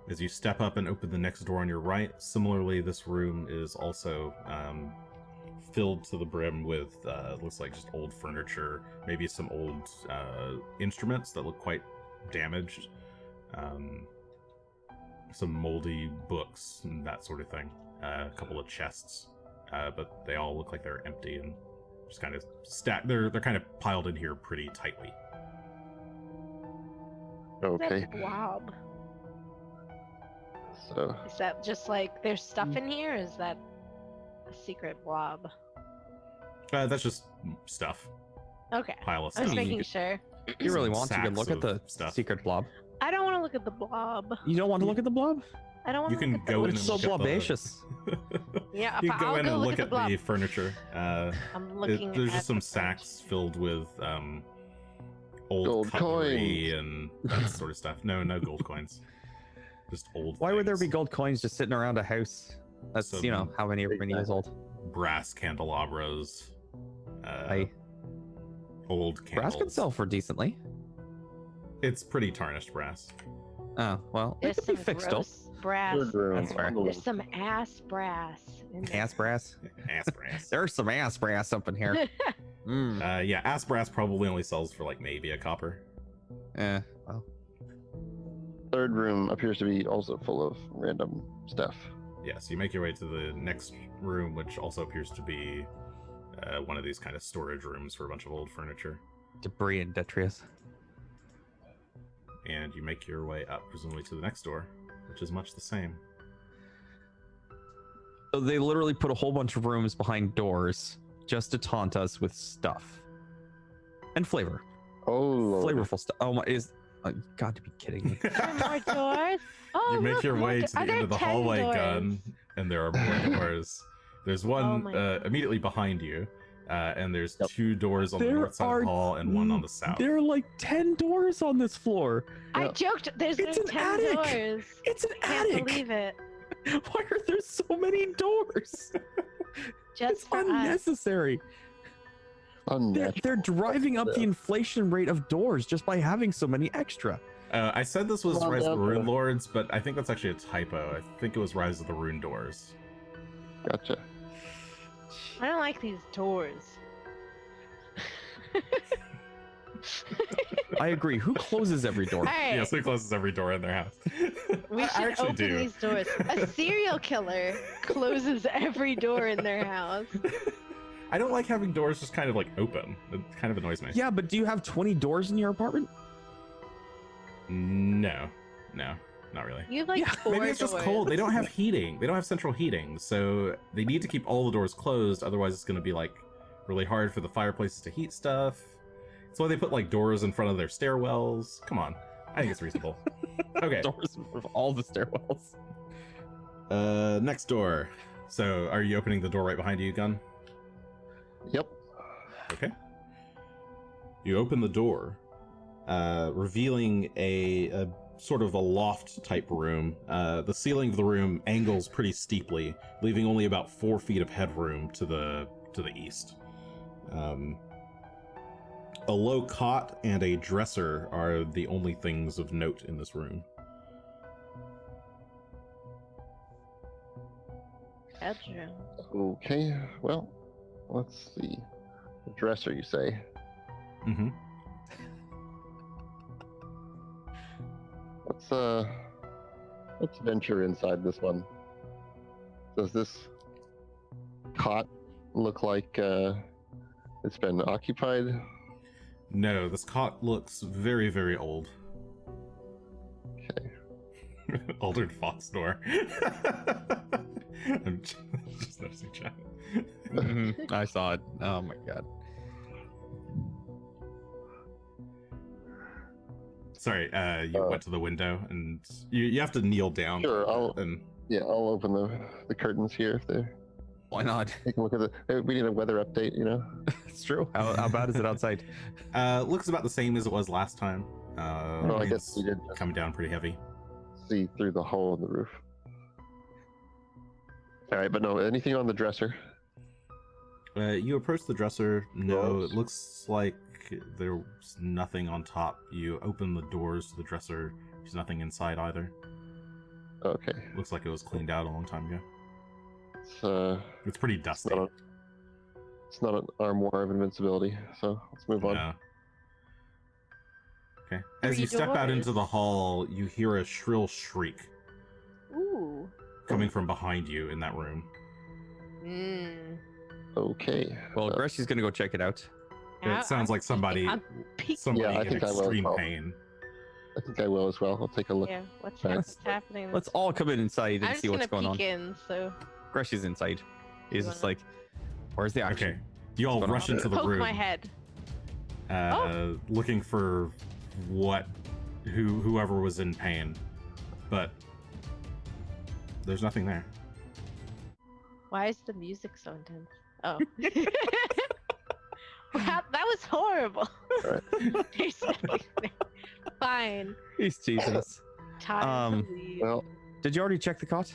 as you step up and open the next door on your right, similarly, this room is also filled to the brim with looks like just old furniture, maybe some old instruments that look quite damaged, some moldy books and that sort of thing, a couple of chests, but they all look like they're empty and just kind of stacked. They're kind of piled in here pretty tightly. okay. That blob. So Is that just like there's stuff in here? Or is that a secret blob? That's just stuff, Okay. pile of I stuff. was mean, making sure. If you really Some want, you can sacks look at the of stuff. secret blob. I don't want to look at the blob. You don't want to look at the blob? I don't want You to can look at go the in It's and so look at the- blobacious. Yeah, You I'll go in go and look the at blob. the furniture. I'm looking There's at just some the sacks filled with old Gold cutlery and that sort of stuff. No gold coins. Just old. Why would there be things. gold coins just sitting around a house? That's, Some you know, how many years old? brass candelabras? I Old brass candles. could sell for decently. It's pretty tarnished brass. Oh, well, it There's could be some fixed up. gross brass. third room. That's fair. on the There's left. some ass brass. In there. Ass brass. Ass brass. There's some ass brass up in here. Yeah, ass brass probably only sells for like maybe a copper. Well, Third room appears to be also full of random stuff. Yes, you make your way to the next room, which also appears to be one of these kind of storage rooms for a bunch of old furniture. debris and detritus. and you make your way up, presumably to the next door, which is much the same. So they literally put a whole bunch of rooms behind doors just to taunt us with stuff and flavor. Oh, Lord. Flavorful stuff. Oh my, you got to be kidding me. There are more doors. Oh, You make look, your more way do- to the are end there of the 10 hallway, doors? Gunn, and there are more doors. There's one my God. immediately behind you, and there's Yep. 2 doors on the There north side of the are hall and one on the south. There are like 10 doors on this floor. I Yeah. joked. There's It's no an 10 attic. doors. It's an Can't attic. believe it. Why are there so many doors? Just It's for us. unnecessary. Unnatural. They're driving up the inflation rate of doors just by having so many extra. I said this was Well, Rise of the yeah. Runelords, but I think that's actually a typo. I think it was Rise of the Rune Doors. Gotcha. I don't like these doors. I agree. Who closes every door? All right. Yes, who closes every door in their house? We I should actually open do. these doors. A serial killer closes every door in their house. I don't like having doors just kind of like open. It kind of annoys me. Yeah, but do you have 20 doors in your apartment? No, not really. You have like Yeah, 4 Maybe it's just doors. cold. They don't have heating. They don't have central heating, so they need to keep all the doors closed. Otherwise, it's going to be like really hard for the fireplaces to heat stuff. That's why they put like doors in front of their stairwells. Come on, I think it's reasonable. Okay. Doors of all the stairwells. Next door. So, are you opening the door right behind you, Gunn? Yep. Okay. You open the door, revealing a sort of a loft type room. The ceiling of the room angles pretty steeply, leaving only about 4 feet of headroom to the east. A low cot and a dresser are the only things of note in this room. Bedroom. Okay. Well, let's see. The dresser, you say? Mm-hmm. Let's venture inside this one. Does this cot look like it's been occupied? No, this cot looks very, very old. Okay. Altered fox door. I'm just noticing chat. I saw it. Oh my god. Sorry, you went to the window and you have to kneel down. Sure, and Yeah, I'll open the curtains here if they're. Why not? Take a look at the. We need a weather update, you know. It's true. How bad is it outside? looks about the same as it was last time. Well, I guess it's we did coming down pretty heavy. see through the hole in the roof. All right, but no, anything on the dresser? You approach the dresser. No, Doors? it looks like there's nothing on top. You open the doors to the dresser. There's nothing inside either. Okay, Looks like it was cleaned out a long time ago. it's It's pretty dusty. it's not an armoire of invincibility. So let's move on. No. Okay. As 3 you step out into doors. the hall, you hear a shrill shriek Ooh. coming from behind you in that room. Mm. Okay. Well, Greshy's gonna go check it out. Yeah, It sounds I'm like somebody, I'm peeking. somebody Yeah, I in think I will as extreme well. pain. I think I will as well. I'll take a look. Yeah, what's, Right. what's happening? Let's all come in inside I'm and just see what's gonna going on. peek in, so Greshy's inside. He's You just wanna- like, "Where's the action?" Okay. You all What's going rush on? into the poke room, my head. looking for whoever was in pain, but there's nothing there. Why is the music so intense? Oh. Wow, that was horrible. Alright. There's nothing there. Fine. He's teasing us. Time to leave. Well, Did you already check the cot?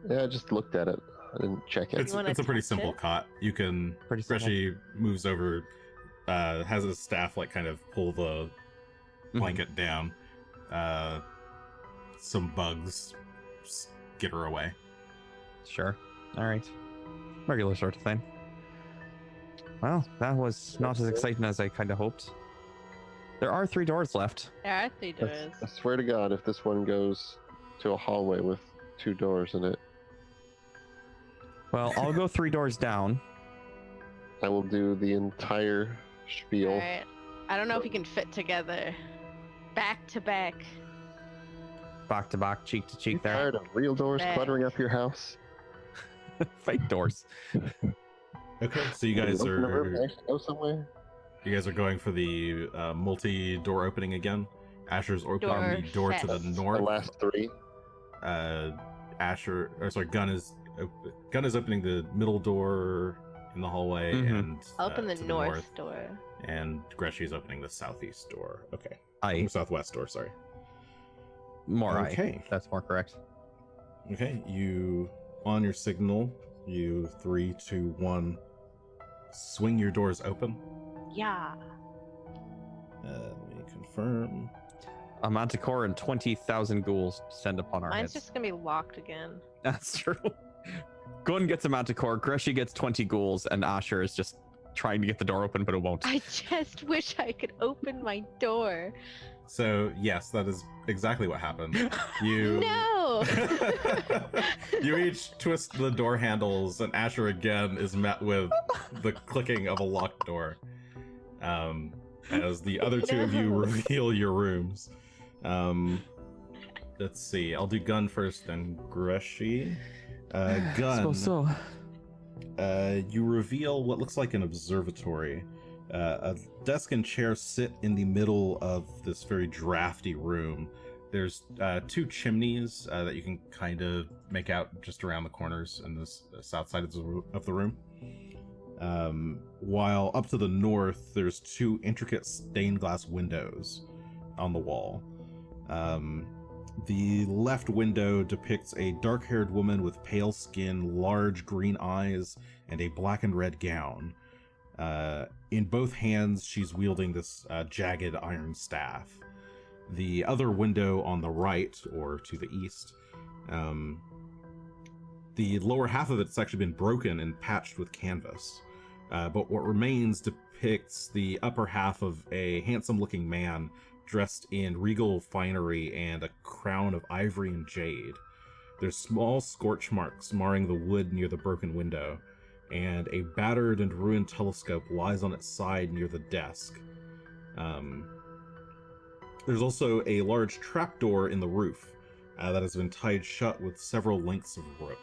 yeah, I just looked at it. I didn't check it. It's wanna a pretty touch simple it? cot. You can. Pretty simple. Greshy moves over, has his staff like kind of pull the Mhm. blanket down. Some bugs skitter away. Sure. All right. Regular sort of thing. Well, that was not as exciting as I kind of hoped. There are 3 doors left. There are 3 doors. I swear to God, if this one goes to a hallway with 2 doors in it, Well, I'll go 3 doors down. I will do the entire spiel. Alright. I don't know if we can fit together. Back to back. Back to back, cheek to You cheek there. tired of real doors Back. cluttering up your house? Fake doors. Okay, so you Can guys open a room and are actually go somewhere? going for the multi-door opening again. Asher's opening the door to the Door north. The last three. Gunn is opening the middle door in the hallway, Mhm. and I'll open the to north door. and Greshy is opening the southeast door. Okay, Aye. southwest door. Sorry. More Okay. aye. That's more correct. Okay, you on your signal. You 3, 2, 1. Swing your doors open. Yeah. Let me confirm. A manticore and 20,000 ghouls descend upon our Mine's heads. just gonna be locked again. That's true. Gunn gets a manticore, Greshy gets 20 ghouls, and Asher is just trying to get the door open, but it won't. I just wish I could open my door. So yes, that is exactly what happened. You No. you each twist the door handles, and Asher again is met with the clicking of a locked door. As the other two of you No. reveal your rooms. Let's see. I'll do Gunn first, then Greshy. Gunn. So. You reveal what looks like an observatory. A desk and chair sit in the middle of this very drafty room. There's 2 chimneys that you can kind of make out just around the corners in this south side of the room. While up to the north, there's 2 intricate stained glass windows on the wall. The left window depicts a dark-haired woman with pale skin, large green eyes, and a black and red gown. In both hands, she's wielding this jagged iron staff. The other window on the right, or to the east, the lower half of it's actually been broken and patched with canvas. But what remains depicts the upper half of a handsome-looking man dressed in regal finery and a crown of ivory and jade. There's small scorch marks marring the wood near the broken window, and a battered and ruined telescope lies on its side near the desk. There's also a large trapdoor in the roof that has been tied shut with several lengths of rope.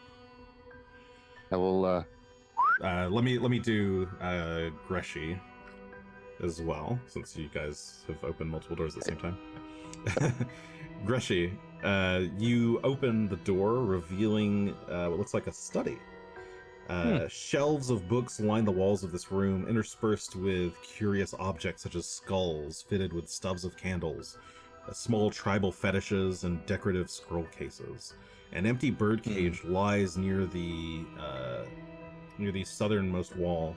I will. Let me do Greshy as well, since you guys have opened multiple doors at the same time. Greshy, you open the door, revealing what looks like a study. Shelves of books line the walls of this room, interspersed with curious objects such as skulls fitted with stubs of candles, small tribal fetishes, and decorative scroll cases. An empty birdcage lies near the southernmost wall,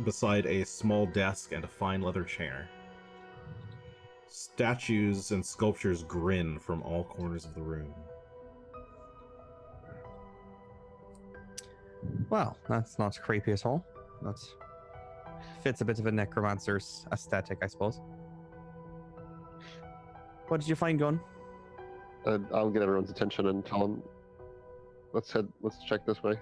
beside a small desk and a fine leather chair. Statues and sculptures grin from all corners of the room. Well, that's not creepy at all. That fits a bit of a necromancer's aesthetic, I suppose. What did you find, Gunn? I'll get everyone's attention and tell them. Let's check this way.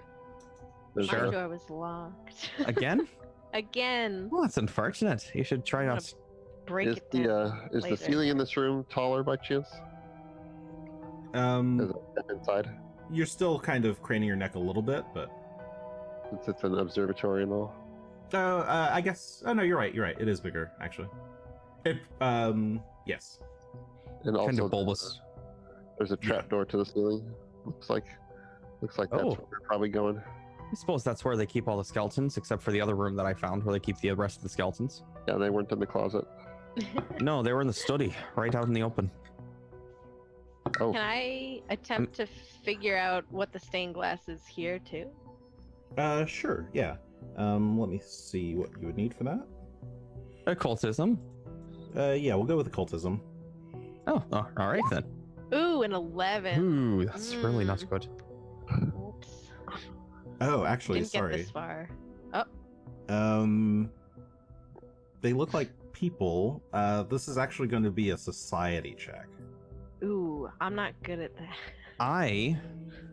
There's Sure. My door was locked. Again? Again. Well, that's unfortunate. You should try I'm not. Break is it the down is the later. ceiling in this room taller by chance? Is it inside? You're still kind of craning your neck a little bit, but Since it's an observatory and all. I guess. Oh no, you're right. You're right. It is bigger, actually. Yes. And also, Kind of bulbous. there's a trapdoor to the ceiling. Looks like that's Oh. where we're probably going. I suppose that's where they keep all the skeletons, except for the other room that I found where they keep the rest of the skeletons. Yeah, they weren't in the closet. No, they were in the study, right out in the open. Oh, Can I attempt to figure out what the stained glass is here too? Sure. Yeah. Let me see what you would need for that. Occultism. Yeah, we'll go with occultism. Oh, all right then. Ooh, an 11. Ooh, that's really not good. Oops. Oh, actually, Didn't sorry. get this far. They look like people. This is actually going to be a society check. Ooh, I'm not good at that. I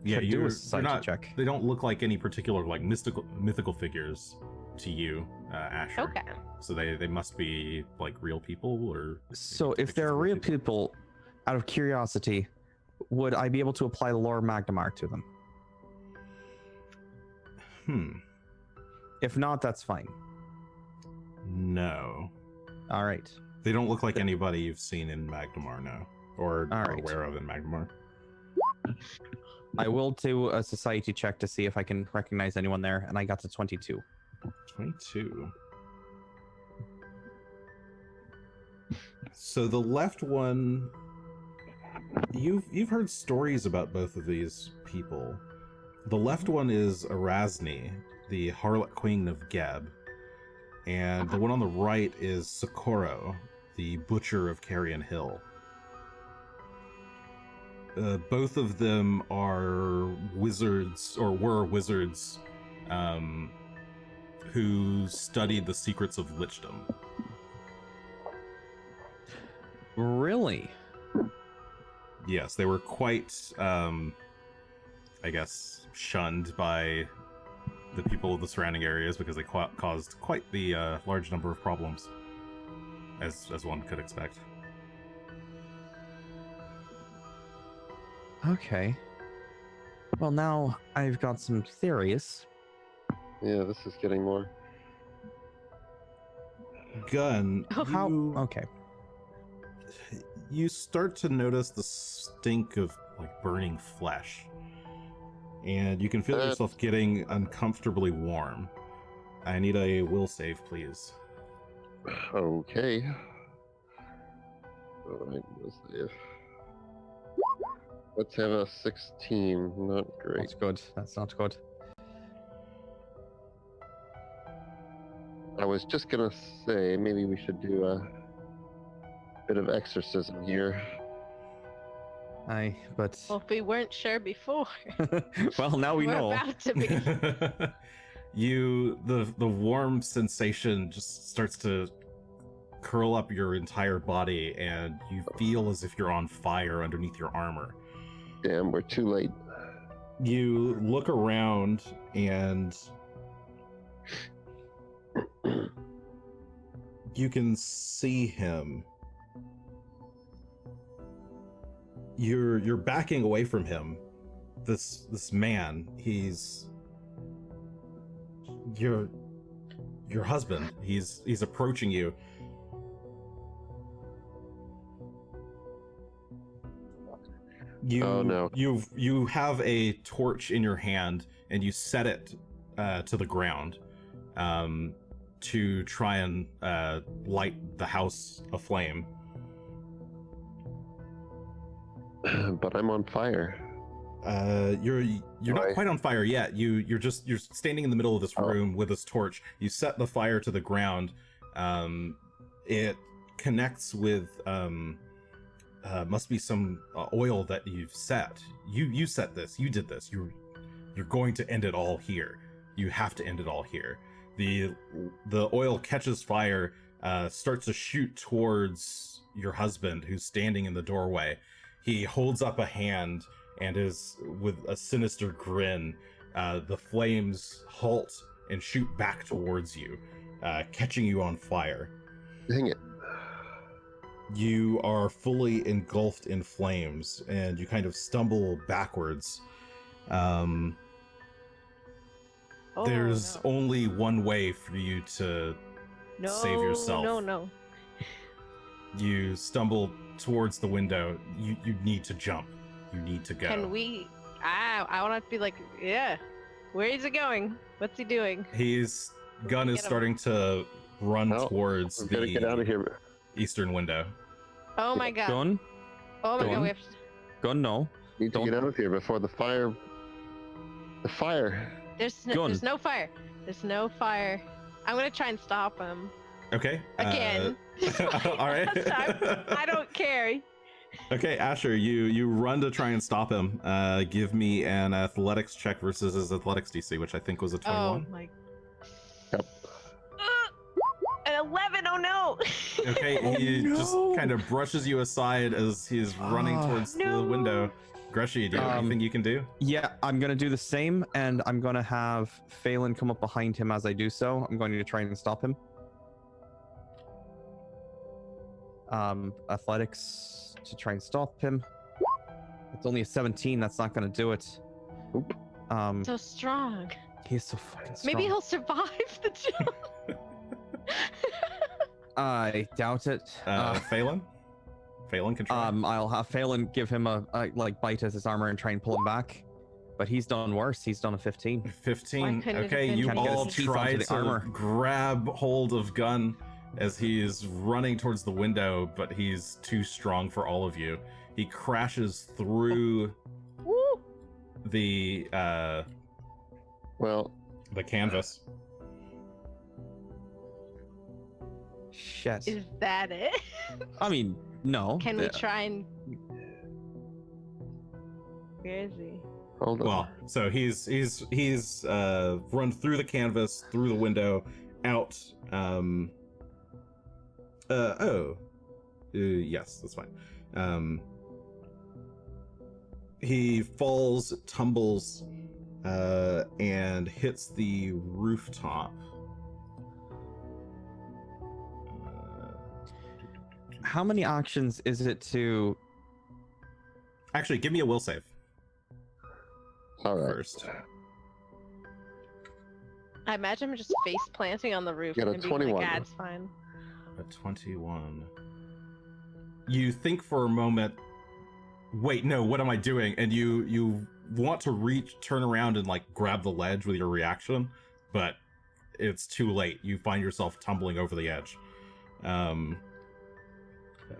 Yeah, could do you're a society not. check. They don't look like any particular like mythical figures to you. Asher. Okay. So they must be like real people, or So if pictures they're of real people, out of curiosity, would I be able to apply the lore Magnamar to them? If not, that's fine. No, All right. they don't look like anybody you've seen in Magnamar, no, or All are right. aware of in Magnamar. I will do a society check to see if I can recognize anyone there, and I got to 22. 22. So the left one, you've heard stories about both of these people. The left one is Erasni, the harlot queen of Geb, and the one on the right is Socorro, the butcher of Carrion Hill. Both of them are wizards, or were wizards, who studied the secrets of lichdom. Really? Yes, they were quite, I guess, shunned by the people of the surrounding areas because they caused quite the large number of problems, as one could expect. Okay. Well, now I've got some theories. Yeah, this is getting more. Gunn, How? Okay. you start to notice the stink of like burning flesh, and you can feel yourself getting uncomfortably warm. I need a will save, please. Okay. Alright, will save. Let's have a 16. Not great. That's good. That's not good. I was just gonna say maybe we should do a bit of exorcism here. But Well, if we weren't sure before, well, now we we're know. about to be. The warm sensation just starts to curl up your entire body, and you feel as if you're on fire underneath your armor. Damn, we're too late. You look around, and you can see him. You're backing away from him. This man, he's your husband. He's approaching you. Oh, no. You have a torch in your hand, and you set it to the ground to try and light the house aflame. But I'm on fire. You're not Why? quite on fire yet. You're standing in the middle of this room with this torch. You set the fire to the ground. It connects with must be some oil that you've set. You set this. You did this. You're going to end it all here. You have to end it all here. The oil catches fire, starts to shoot towards your husband, who's standing in the doorway. He holds up a hand and is with a sinister grin. The flames halt and shoot back towards you, catching you on fire. Dang it. You are fully engulfed in flames, and you kind of stumble backwards. There's no. only one way for you to save yourself. No. You stumble towards the window. You need to jump. You need to go. Can we? I want to be like, yeah. Where is he going? What's he doing? Gunn is Get him. starting to run Well, towards We gotta get out the of here. eastern window. Oh my god. Gun? Oh my god. Gun? We have. Gun, no. Need to Don't- get out of here before the fire. The fire. There's Gun. no fire. There's no fire. I'm gonna try and stop him Okay. again. All right. I don't care. Okay, Asher, you run to try and stop him. Give me an athletics check versus his athletics DC, which I think was a 21. Oh my. Yep. An 11. Oh no. Okay, he just kind of brushes you aside as he's running towards the No. window, Greshy, do you have anything you can do? Yeah, I'm gonna do the same, and I'm gonna have Phelan come up behind him as I do so. I'm going to try and stop him. Athletics to try and stop him. It's only a 17. That's not gonna do it. Oop. So strong. He's so fucking strong. Maybe he'll survive the jump. I doubt it. Phelan? Phelan can try. I'll have Phelan give him a like bite at his armor and try and pull him back. But he's done worse. He's done a 15. 15. Why couldn't it Okay, have you been Can't get all his teeth try onto the to armor. grab hold of Gunn as he's running towards the window, but he's too strong for all of you. He crashes through Woo! the Well, canvas. Shit. Is that it? I mean, no. Can we try and? Where is he? hold on. Well, so he's run through the canvas, through the window, out. Yes, that's fine. He falls, tumbles, and hits the rooftop. How many actions is it to? Actually, give me a will save All right. first. I imagine him just face planting on the roof Got a and being 21. like, "Ah, it's fine." A 21. You think for a moment, wait, no, what am I doing? And you want to turn around and like grab the ledge with your reaction, but it's too late. You find yourself tumbling over the edge.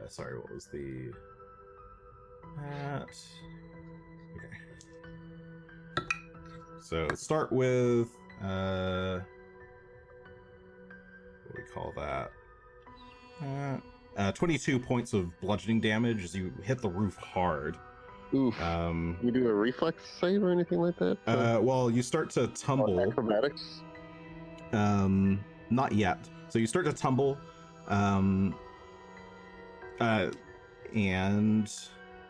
Sorry, what was the... That... Okay. So start with... what do we call that? 22 points of bludgeoning damage as you hit the roof hard. Oof. You do a reflex save or anything like that? Well, you start to Or tumble. acrobatics? Not yet. So you start to tumble, and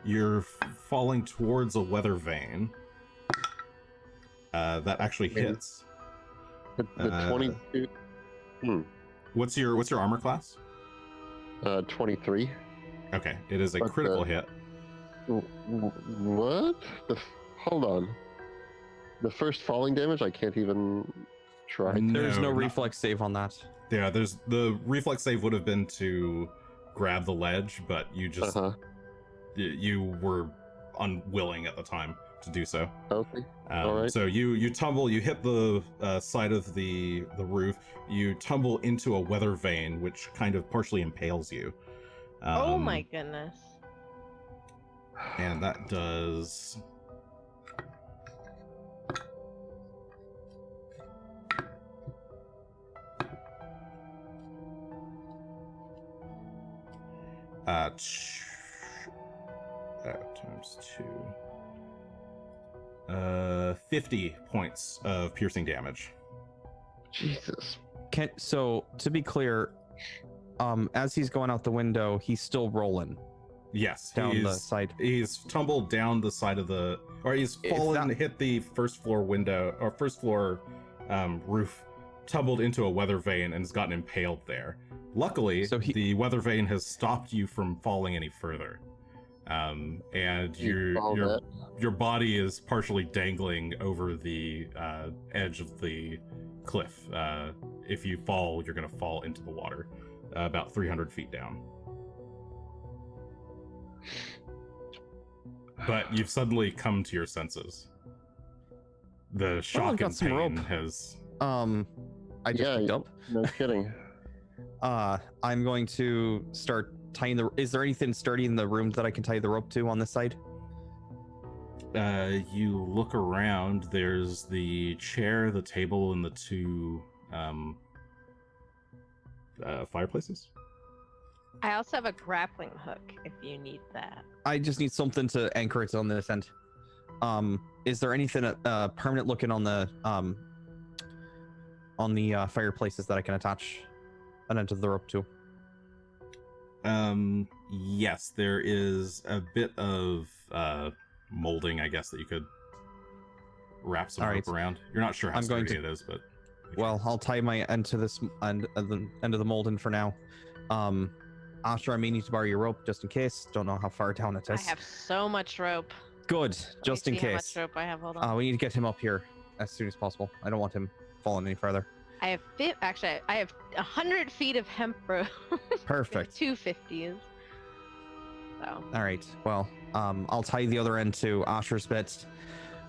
you're falling towards a weather vane. That actually hits. The 22. What's your armor class? 23. Okay, it is a But, critical hit. What? Hold on. The first falling damage, I can't even try. There's no not- reflex save on that. Yeah, the reflex save would have been to grab the ledge, but you just you were unwilling at the time to do so. Okay. Alright. So you tumble, you hit the side of the roof, you tumble into a weather vane, which kind of partially impales you. Oh my goodness. And that does... times 2. 50 points of piercing damage. Jesus. So to be clear, as he's going out the window, he's still rolling Yes, down the side. He's tumbled down the side of the, or he's fallen, hit the first floor window or first floor roof, tumbled into a weather vane, and has gotten impaled there. Luckily, So the weather vane has stopped you from falling any further, and your body is partially dangling over the edge of the cliff. If you fall, you're going to fall into the water, about 300 feet down. But you've suddenly come to your senses. The shock got and some pain rope. has... I just picked up. No kidding. I'm going to start tying the... Is there anything sturdy in the room that I can tie the rope to on this side? You look around, there's the chair, the table, and the two fireplaces. I also have a grappling hook if you need that. I just need something to anchor it on this end. Is there anything permanent looking on the fireplaces that I can attach an end of the rope to? Yes, there is a bit of molding, I guess, that you could wrap some All rope right. around. You're not sure how I'm going sturdy to- it is, but Well, I'll tie my end to this end of the mold in for now. Asher, I may need to borrow your rope just in case. Don't know how far down it I is. have so much rope. Good, Let just me in see how case. much rope I have. Hold on. We need to get him up here as soon as possible. I don't want him falling any further. I have actually I have 100 feet of hemp rope. Perfect. 250s. So All right. Well, I'll tie the other end to Asher's bit.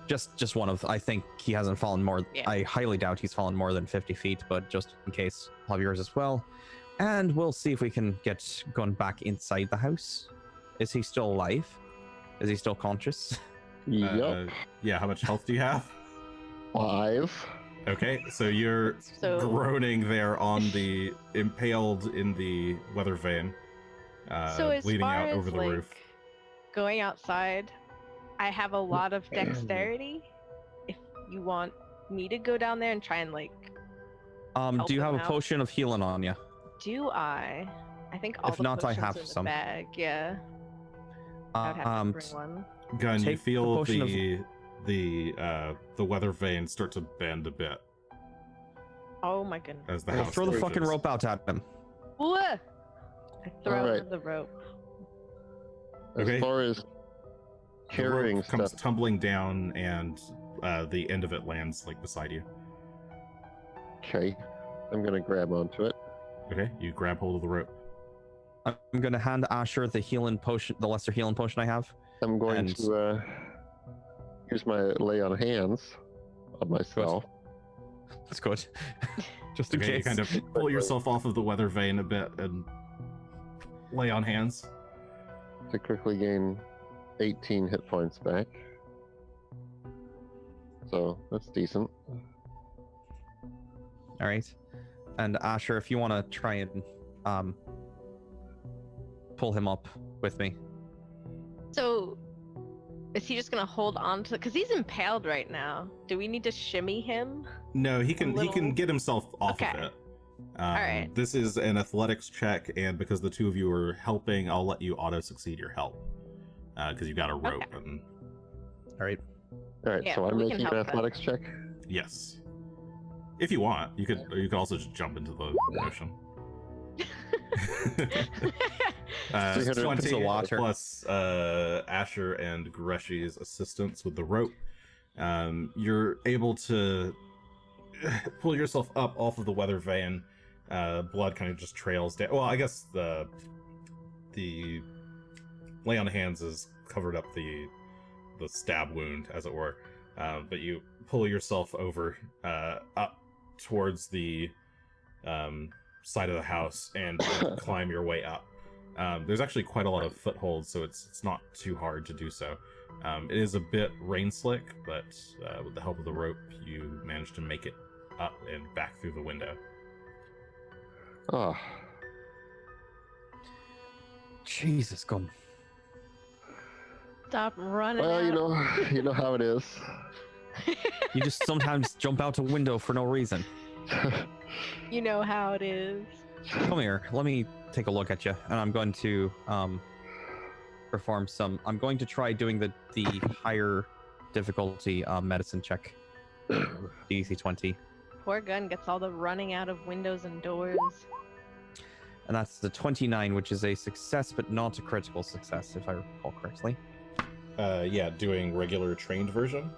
Just one of. I think he hasn't fallen more. Yeah. I highly doubt he's fallen more than 50 feet, but just in case, I'll have yours as well. And we'll see if we can get Gunn back inside the house. Is he still alive? Is he still conscious? Yep. Yeah, how much health do you have? 5. Okay, so you're So- groaning there on the impaled in the weather vane, so as bleeding far out as over the like roof. going outside, I have a lot of dexterity. If you want me to go down there and try and like, Do you have a him out. potion of healing on you? do I? I think all If the not, I potions have in the some. bag. Yeah, I would have to bring one. Gun, you take the feel potion of- the weather vane start to bend a bit Oh my goodness. as the Yeah, house Throw the fucking approaches. rope out at him. Whoa! I throw Alright. the rope. As Okay. far as The carrying rope comes stuff, tumbling down, and the end of it lands like beside you. okay, I'm gonna grab onto it. Okay, you grab hold of the rope. I'm gonna hand Asher the healing potion, the lesser healing potion I have. I'm going And- to use my lay on hands on myself. That's good. Just in Okay, you case. kind of pull yourself off of the weather vane a bit and lay on hands. To quickly gain 18 hit points back. So that's decent. All right. And Asher, if you want to try and pull him up with me. So, is he just gonna hold on to? Because he's impaled right now. Do we need to shimmy him? No, he can little- get himself off Okay. of it. Alright. This is an athletics check, and because the two of you are helping, I'll let you auto succeed your help because you got a rope. Okay. And All right. All right, Yeah, so I'm we can making an help that. athletics check. yes, if you want, you could also just jump into the ocean. 300 Twenty 20 water. plus Asher and Greshy's assistance with the rope. You're able to pull yourself up off of the weather vane. Blood kind of just trails down. Well, I guess the lay on hands is covered up the stab wound, as it were. But you pull yourself over up towards the side of the house and climb your way up. There's actually quite a lot of footholds, so it's not too hard to do so. It is a bit rain slick, but with the help of the rope, you manage to make it up and back through the window. Oh, Jesus, Gunn. Stop running. well, out. you know how it is. You just sometimes jump out a window for no reason. You know how it is. Come here. Let me take a look at you, and I'm going to perform some. I'm going to try doing the higher difficulty medicine check. DC 20, Poor Gunn gets all the running out of windows and doors. and that's the 29, which is a success, but not a critical success, if I recall correctly. Yeah, doing regular trained version.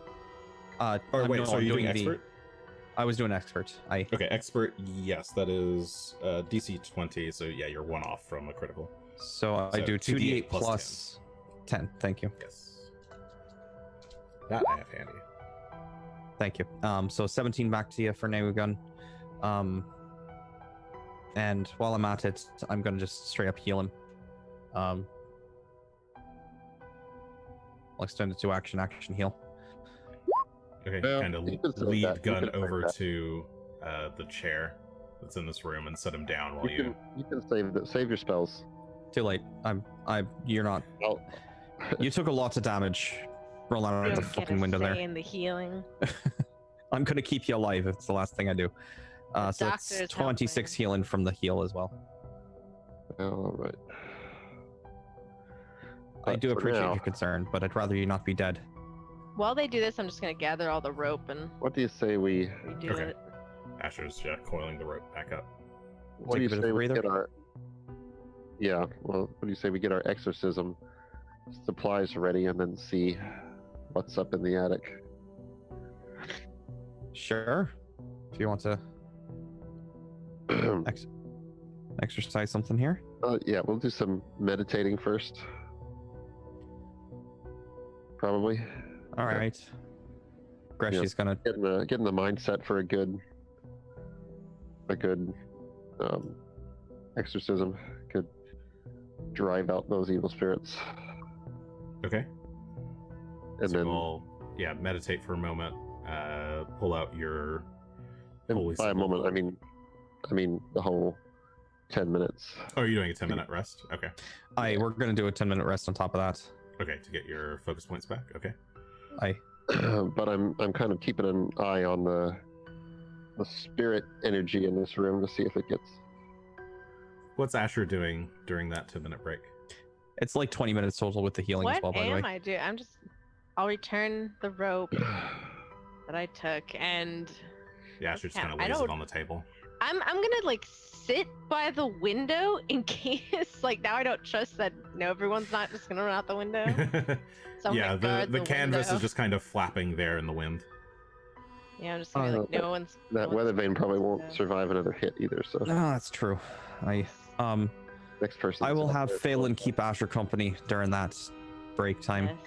Or Wait, so are you doing expert? I was doing expert. Okay, expert. Yes, that is DC 20. So yeah, you're one off from a critical. So I So do 2d8 2d8 plus 10. Thank you. Yes. That I have handy. Thank you. So 17 back to you for now, Gun. And while I'm at it, I'm gonna just straight up heal him. I'll extend it to action heal. Okay, Well, kind of you can save lead that. You Gun can save over that. to the chair that's in this room and set him down while You can save your spells. Too late. You're not. Oh. You took a lot of damage. Roll out You of the don't get fucking a window say there. in the healing. I'm gonna keep you alive if it's the last thing I do. So doctor's that's 26 helping. healing from the heal as well. All right. I But do for appreciate now, your concern, but I'd rather you not be dead. While they do this, I'm just gonna gather all the rope and what do you say we? redo Okay. it. Asher's coiling the rope back up. What do Take you a bit of say a we breather. get our? Yeah. Well, what do you say we get our exorcism supplies ready and then see what's up in the attic? Sure. If you want to exercise something here. Yeah, we'll do some meditating first. Probably All right. Greshy's gonna. getting the mindset for a good exorcism could drive out those evil spirits. Okay. And So then we'll meditate for a moment. Pull out your and holy by a symbol. moment, I mean the whole 10 minutes. Oh, you're doing a 10-minute rest? Okay. We're gonna do a 10-minute rest on top of that. Okay, to get your focus points back. Okay. But I'm kind of keeping an eye on the spirit energy in this room to see if it gets. What's Asher doing during that 10-minute break? It's like 20 minutes total with the healing as What well, by the way. am I doing? I'll return the rope that I took, and Yeah, Asher just Yeah, kind of I lays it don't- on the table. I'm gonna like sit by the window in case like now I don't trust that everyone's not just gonna run out the window. So I'm Yeah, gonna guard the canvas window. is just kind of flapping there in the wind. Yeah, I'm just gonna be like that no one's. That no weather one's vane probably won't window. survive another hit either. So No, that's true. next person. I will have Phelan keep Asher company during that break time. Yes.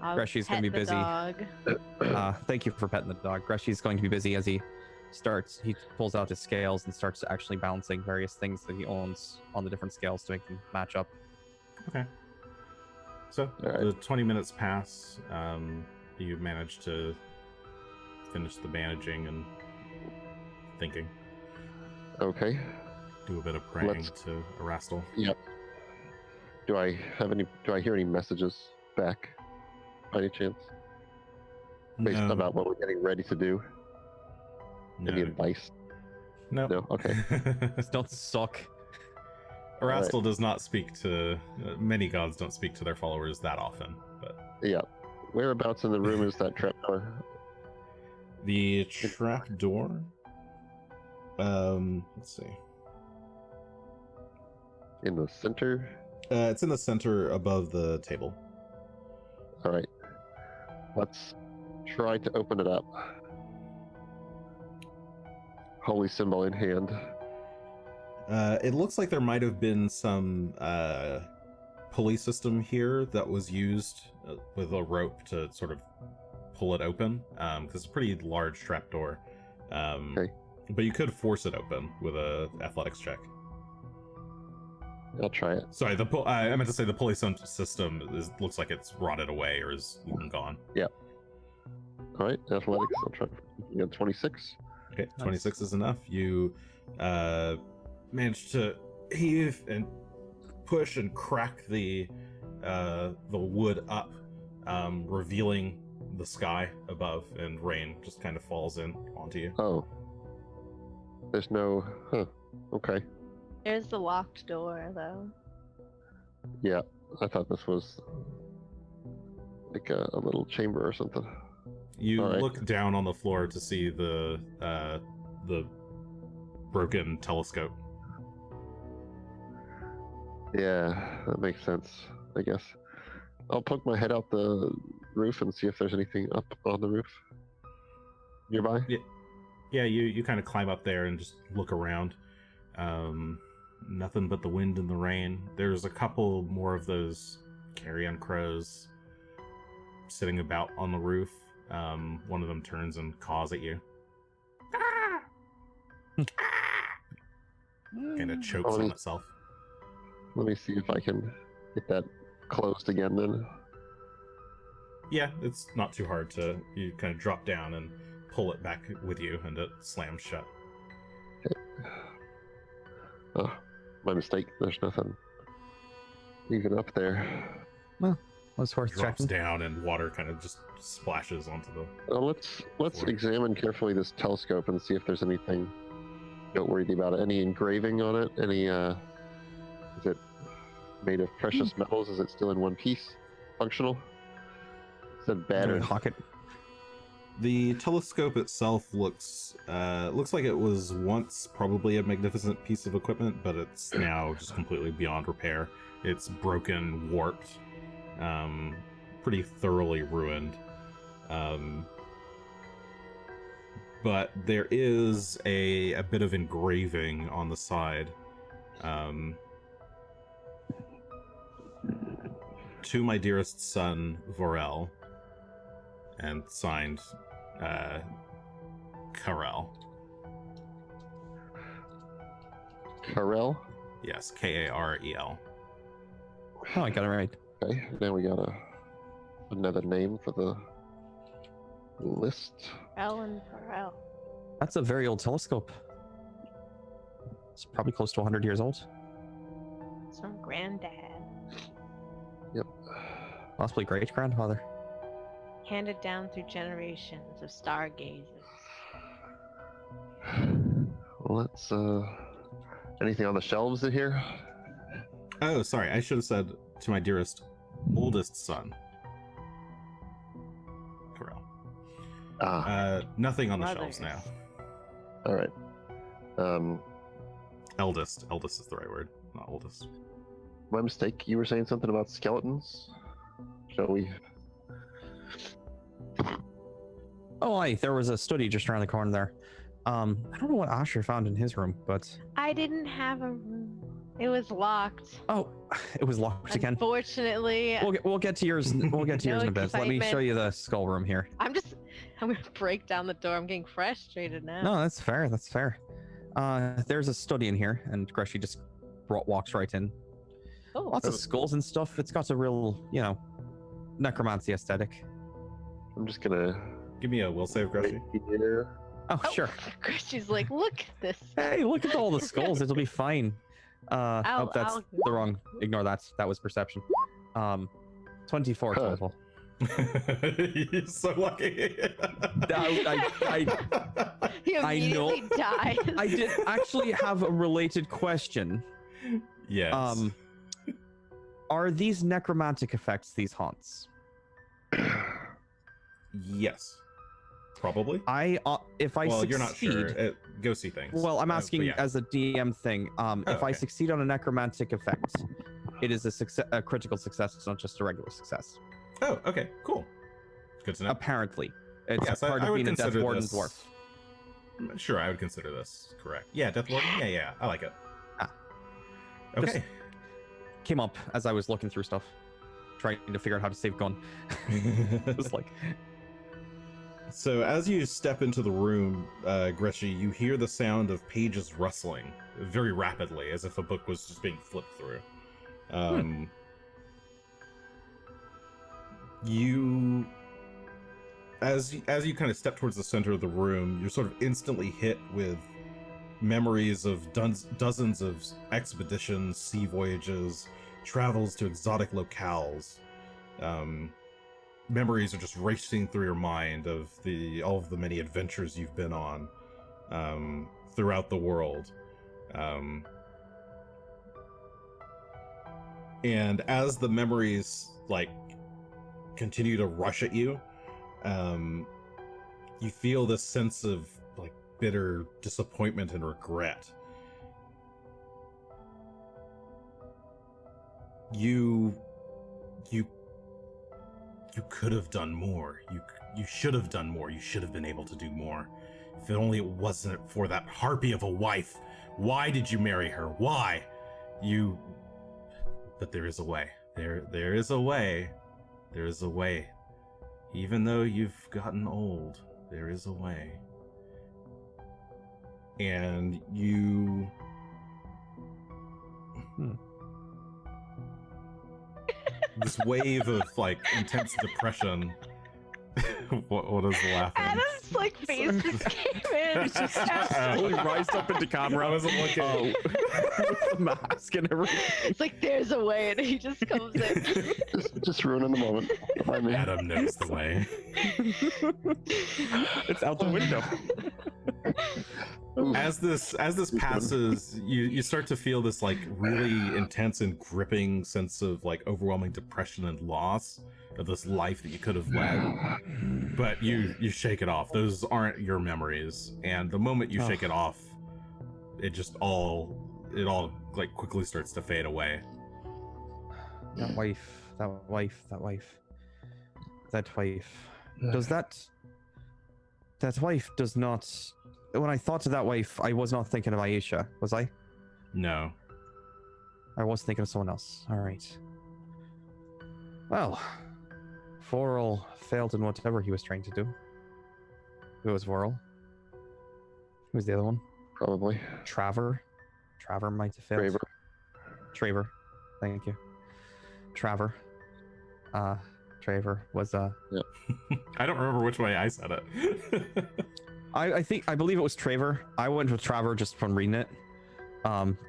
I'll Greshy's gonna pet be the busy. dog. Thank you for petting the dog. Greshy's going to be busy as he pulls out his scales and starts actually balancing various things that he owns on the different scales to make them match up. Okay. So Alright. the 20 minutes pass. You manage to finish the bandaging and thinking. Okay. Do a bit of praying Let's- to Erastil. Yep. Do I hear any messages back by any chance? Based No, about what we're getting ready to do? Any no, advice? no. No? Okay. Just don't suck. Erastil does not speak to many gods. Don't speak to their followers that often, but Yeah. Whereabouts in the room is that trapdoor? the trap door. Let's see. In the center? It's in the center above the table. Alright. Let's try to open it up. Holy symbol in hand. It looks like there might have been some pulley system here that was used with a rope to sort of pull it open, because it's a pretty large trapdoor. Okay. But you could force it open with a athletics check. I'll try it. Sorry, I meant to say the pulley system looks like it's rotted away or is even gone. Alright, athletics. I'll try. You got 26. Okay, 26 is enough. You manage to heave and push and crack the wood up, revealing the sky above, and rain just kind of falls in onto you. Oh. There's no. Huh. Okay. There's the locked door though. Yeah. I thought this was like a little chamber or something. You All right. look down on the floor to see the broken telescope. Yeah, that makes sense, I guess. I'll poke my head out the roof and see if there's anything up on the roof nearby. Yeah, you kind of climb up there and just look around. Nothing but the wind and the rain. There's a couple more of those carrion crows sitting about on the roof. One of them turns and caws at you. Kind of chokes on itself. Let me see if I can get that closed again then. Yeah, it's not too hard to. You kind of drop down and pull it back with you, and it slams shut. Oh, my mistake. There's nothing even up there. Was worth Drops checking. down, and water kind of just splashes onto the. Let's Floor. examine carefully this telescope and see if there's anything noteworthy about it. Any engraving on it? Any is it made of precious metals? Is it still in one piece? Functional? Is it battered? Hawk it. The telescope itself looks like it was once probably a magnificent piece of equipment, but it's now just completely beyond repair. It's broken, warped, pretty thoroughly ruined. But there is a bit of engraving on the side. To my dearest son, Vorel, and signed Karel. Karel? Yes, Karel. Oh, I got it right. Okay, now we got another name for the list. Ellen Farrell. That's a very old telescope. It's probably close to 100 years old. It's from Granddad. Yep. Possibly great grandfather. Handed down through generations of stargazers. Let's, anything on the shelves in here? Oh, sorry, I should have said to my dearest oldest son, Karel. Nothing on the shelves now. All right. Eldest is the right word, not oldest. My mistake. You were saying something about skeletons. Shall we? Oh, aye, there was a study just around the corner there. I don't know what Asher found in his room, but I didn't have a room. It was locked. oh, it was locked again. Unfortunately, We'll get to yours. We'll get to yours in a bit. Let me excitement. show you the skull room here. I'm gonna break down the door. I'm getting frustrated now. No, that's fair. That's fair. There's a study in here, and Greshy just walks right in. Oh, Lots of skulls and stuff. It's got a real, necromancy aesthetic. I'm just gonna. Give me a will save, Greshy. Here. Oh, sure. She's like, look at this. Hey, look at all the skulls. It'll be fine. I'll- that's I'll- the wrong. Ignore that. That was perception. 24 Huh. total. You're so lucky. He I know. immediately dies. I did actually have a related question. Yes. Are these necromantic effects these haunts? Yes. Probably. If I Well, succeed, you're not sure. Go see things. Well, I'm But asking yeah. as a DM thing. If I okay. succeed on a necromantic effect, it is a critical success. It's not just a regular success. Oh, okay, cool. Good to know. Apparently, it's Yes, part I of would being a Death consider Warden this- dwarf. Sure, I would consider this correct. Yeah, Death Warden. Yeah, I like it. Ah. Okay. Came up as I was looking through stuff, trying to figure out how to save Gunn. It was like, So as you step into the room, Greshy, you hear the sound of pages rustling very rapidly, as if a book was just being flipped through. You, as you kind of step towards the center of the room, you're sort of instantly hit with memories of dozens of expeditions, sea voyages, travels to exotic locales. Memories are just racing through your mind of all of the many adventures you've been on throughout the world. And as the memories continue to rush at you, you feel this sense of bitter disappointment and regret. You could have done more. You should have done more. You should have been able to do more. If only it wasn't for that harpy of a wife. Why did you marry her? Why? But there is a way. There is a way. There is a way. Even though you've gotten old, there is a way. And you... This wave of intense depression. what is the laugh? Adam's face just came in. totally rised up into camera. I wasn't looking. With the mask and everything. It's like there's a way, and he just comes in. just ruining the moment. I mean, Adam knows the way. It's out the window. As this passes, you start to feel this like really intense and gripping sense of like overwhelming depression and loss of this life that you could have led. But you shake it off. Those aren't your memories, and the moment you shake it off, it all like quickly starts to fade away. That wife. Does that wife does not. When I thought of that wife, I was not thinking of Aisha, was I? No. I was thinking of someone else. All right. Well, Vorel failed in whatever he was trying to do. It was Vorel. Who was the other one? Probably. Traver might have failed. Traver. Thank you. Traver was I don't remember which way I said it. I believe it was Traver. I went with Traver just from reading it.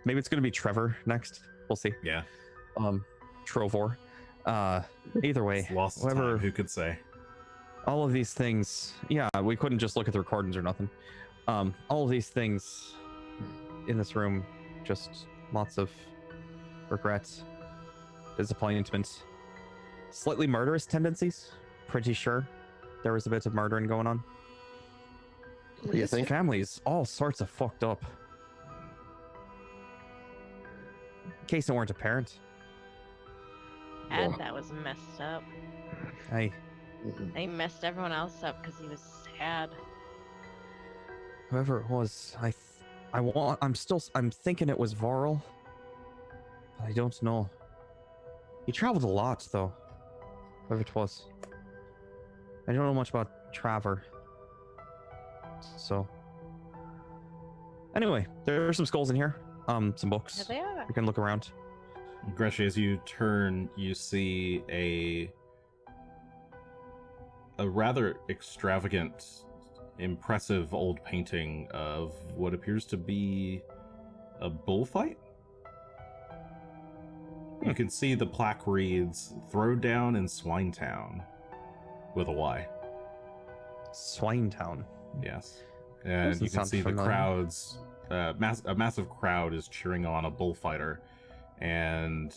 Maybe it's gonna be Trevor next. We'll see. Yeah. Trovor. Either way, It's lost whatever. time, who could say? All of these things. Yeah, we couldn't just look at the recordings or nothing. All of these things in this room, just lots of regrets, disappointment, slightly murderous tendencies. Pretty sure there was a bit of murdering going on. What do you This think? family's all sorts of fucked up. In case it weren't apparent. And that was messed up. Hey, He messed everyone else up because he was sad. whoever it was, I'm thinking it was Vorel. But I don't know. He traveled a lot though. Whoever it was. I don't know much about Traver. So anyway, there are some skulls in here. Some Here books. they are. You can look around. Greshy, as you turn, you see a rather extravagant, impressive old painting of what appears to be a bullfight. You can see the plaque reads "Throwdown in Swinetown" with a Y. Swinetown. Yes, and Doesn't you can sound see the familiar. crowds. A massive crowd is cheering on a bullfighter, and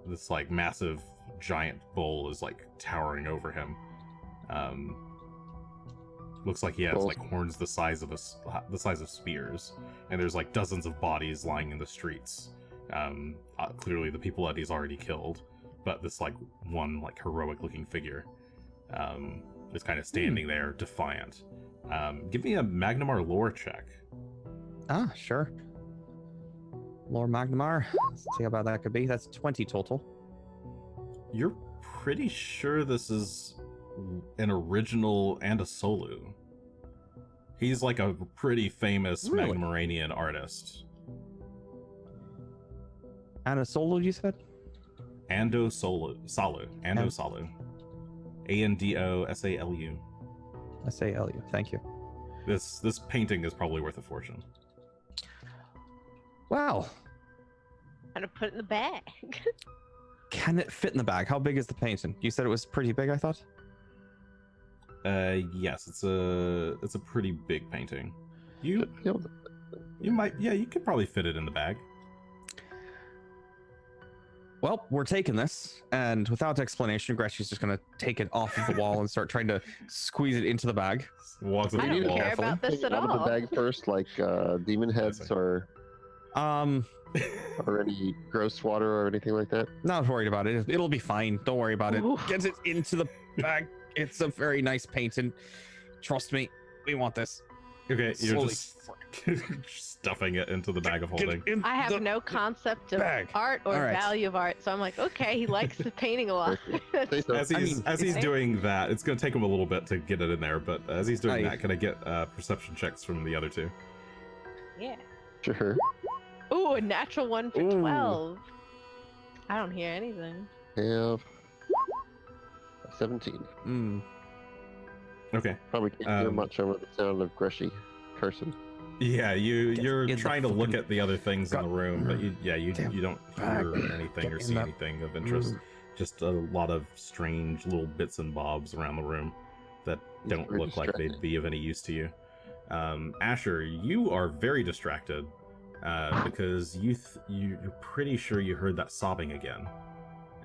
this like massive giant bull is like towering over him. Looks like he has Bulls. like horns the size of the size of spears, and there's like dozens of bodies lying in the streets. Clearly the people that he's already killed, but this like one like heroic looking figure is kind of standing there defiant. Give me a Magnamar lore check. Ah, sure. Lord Magnamar. Let's see how bad that could be. That's 20 total. You're pretty sure this is an original and a solo. He's like a pretty famous Really? Magnamarian artist. And a solo, you said? Ando Salu. ANDOSALU. S-A-L-U. Thank you. This painting is probably worth a fortune. Wow. And to put it in the bag. Can it fit in the bag? How big is the painting? You said it was pretty big, I thought? Yes, it's a pretty big painting. You could probably fit it in the bag. Well, we're taking this, and without explanation, Greshy's just gonna take it off of the wall and start trying to squeeze it into the bag. Walks up I to the don't wall. care about this Take it at out of the all. bag first, like demon heads or any gross water or anything like that. Not worried about it. It'll be fine. Don't worry about it. Ooh. Get it into the bag. It's a very nice painting. Trust me, we want this. Okay, you're Slowly. just stuffing it into the bag of holding. Get in I have the no concept of bag. art or All right. value of art, so I'm like, okay, he likes the painting a lot. Say so. As he's it's- doing that, it's going to take him a little bit to get it in there, but as he's doing Aye. that, can I get perception checks from the other two? Yeah. Sure. Ooh, a natural one for Ooh. 12. I don't hear anything. Have 17. Mm. Okay. Probably can't hear Um, much over the sound of Greshy cursing. Yeah, you're in the trying to look fucking at the other things in the room, but you Damn don't bag. hear anything Get or in see that anything of interest. room. Just a lot of strange little bits and bobs around the room that It's don't very look like they'd distracting. be of any use to you. Asher, you are very distracted because you're pretty sure you heard that sobbing again,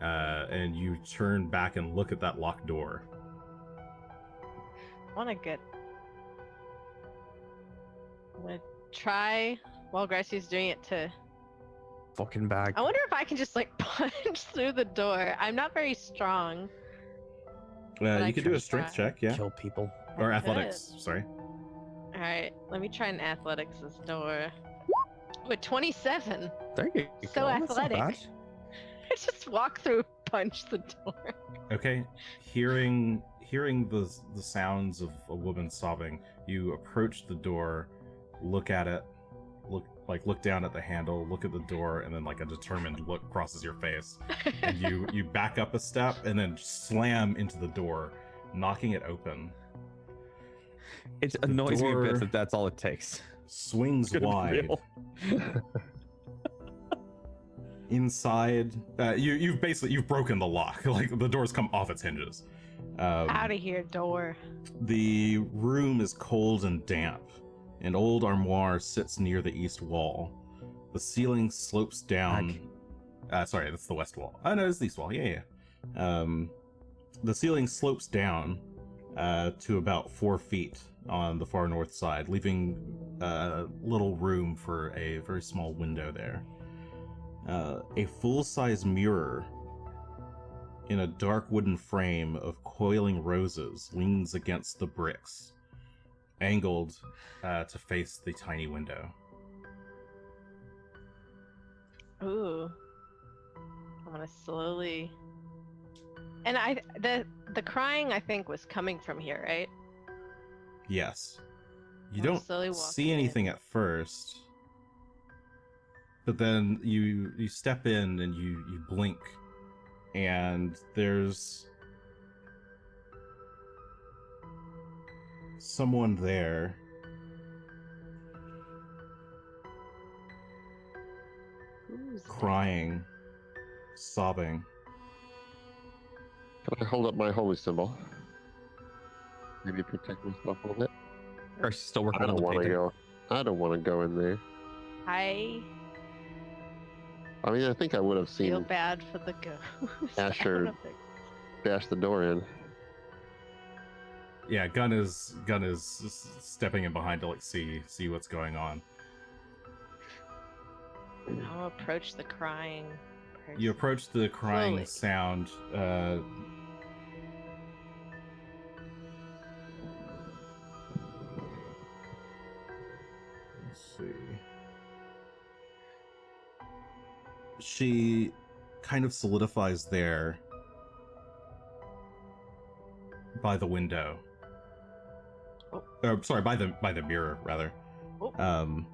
and you turn back and look at that locked door. I'm gonna try while Gressy's doing it to. Fucking bag. I wonder if I can just like punch through the door. I'm not very strong. You could do a strength check, yeah, Kill people. or I athletics. Sorry. All right, let me try an athletics this door. With 27, There you So go. That's not athletic. bad. I just walk through, punch the door. Okay, hearing the sounds of a woman sobbing, you approach the door, look at it, look down at the handle, look at the door, and then like a determined look crosses your face, and you back up a step and then slam into the door, knocking it open. It annoys me a bit door- that that's all it takes. Swings Gonna be wide. real. Inside, you've broken the lock. Like the door's come off its hinges. Out of here, door. The room is cold and damp. An old armoire sits near the east wall. The ceiling slopes down. Sorry, that's the west wall. Oh no, it's the east wall. Yeah. The ceiling slopes down to about 4 feet on the far north side, leaving little room for a very small window there. A full-size mirror in a dark wooden frame of coiling roses leans against the bricks, angled to face the tiny window. Ooh. I'm gonna slowly. And the crying I think was coming from here, right? Yes. You I'm don't slowly see walking in. anything at first, but then you step in and you blink, and there's someone there. Who's that? Crying, sobbing. Can I hold up my holy symbol? Maybe protect myself a little bit. Or she's still working I on don't the want to painting. go. I don't want to go in there. I I mean, I think I would have feel seen bad for the ghost. Asher I don't think- bash the door in. Yeah, Gunn is stepping in behind to like see what's going on. I'll approach the crying person. You approach the crying Slowly. sound. Let's see. She kind of solidifies there by the window. Oh. Sorry, by the mirror rather. Oh.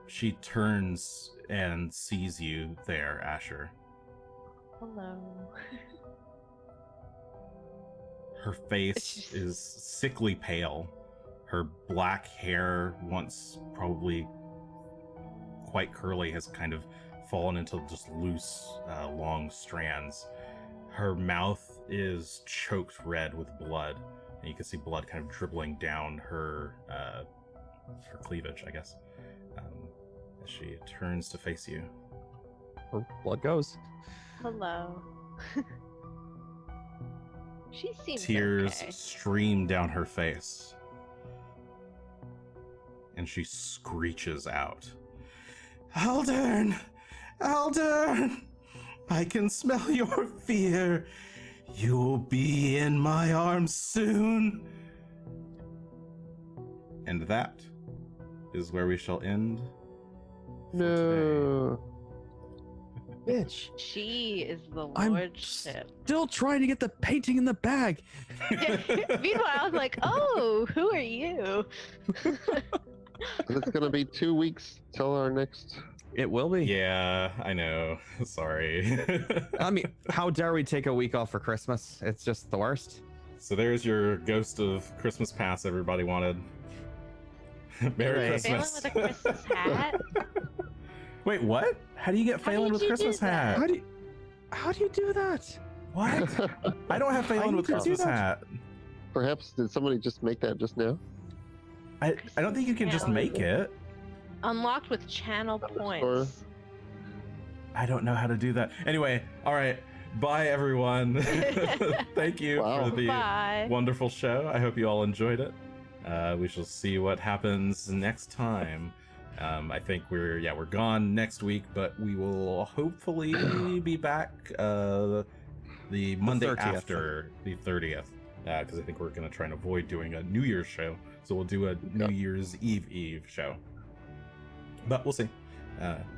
She turns and sees you there, Asher. Hello. Her face is sickly pale. Her black hair, once probably quite curly, has kind of fallen into just loose, long strands. Her mouth is choked red with blood, and you can see blood kind of dribbling down her cleavage, I guess, as she turns to face you. Her blood goes. Hello. She seems Tears okay. stream down her face, and she screeches out, "Aldern! Aldern! I can smell your fear. You'll be in my arms soon." And that is where we shall end for No. Bitch. She is the I'm lordship. Still trying to get the painting in the bag. Meanwhile, I'm like, oh, who are you? It's gonna be 2 weeks till our next. It will be. today. Yeah, I know. Sorry. I mean, how dare we take a week off for Christmas? It's just the worst. So there's your Ghost of Christmas Pass everybody wanted. Merry Hey. Phelan Christmas. with a Christmas hat? Wait, what? How do you get How Phelan did with you do Christmas that? hat? How do you do that? What? I don't have Phelan with need to do Christmas that. hat. Perhaps did somebody just make that just now? I don't think you can just make it. Unlocked with channel Underscore. points. I don't know how to do that. Anyway, all right. Bye, everyone. Thank you Wow. for the Bye. wonderful show. I hope you all enjoyed it. We shall see what happens next time. I think we're gone next week, but we will hopefully be back the Monday 30th. after the 30th, because I think we're going to try and avoid doing a New Year's show. So we'll do a New Year's Eve show. But we'll see.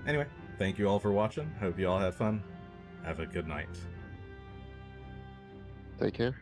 Anyway, thank you all for watching. Hope you all had fun. Have a good night. Take care.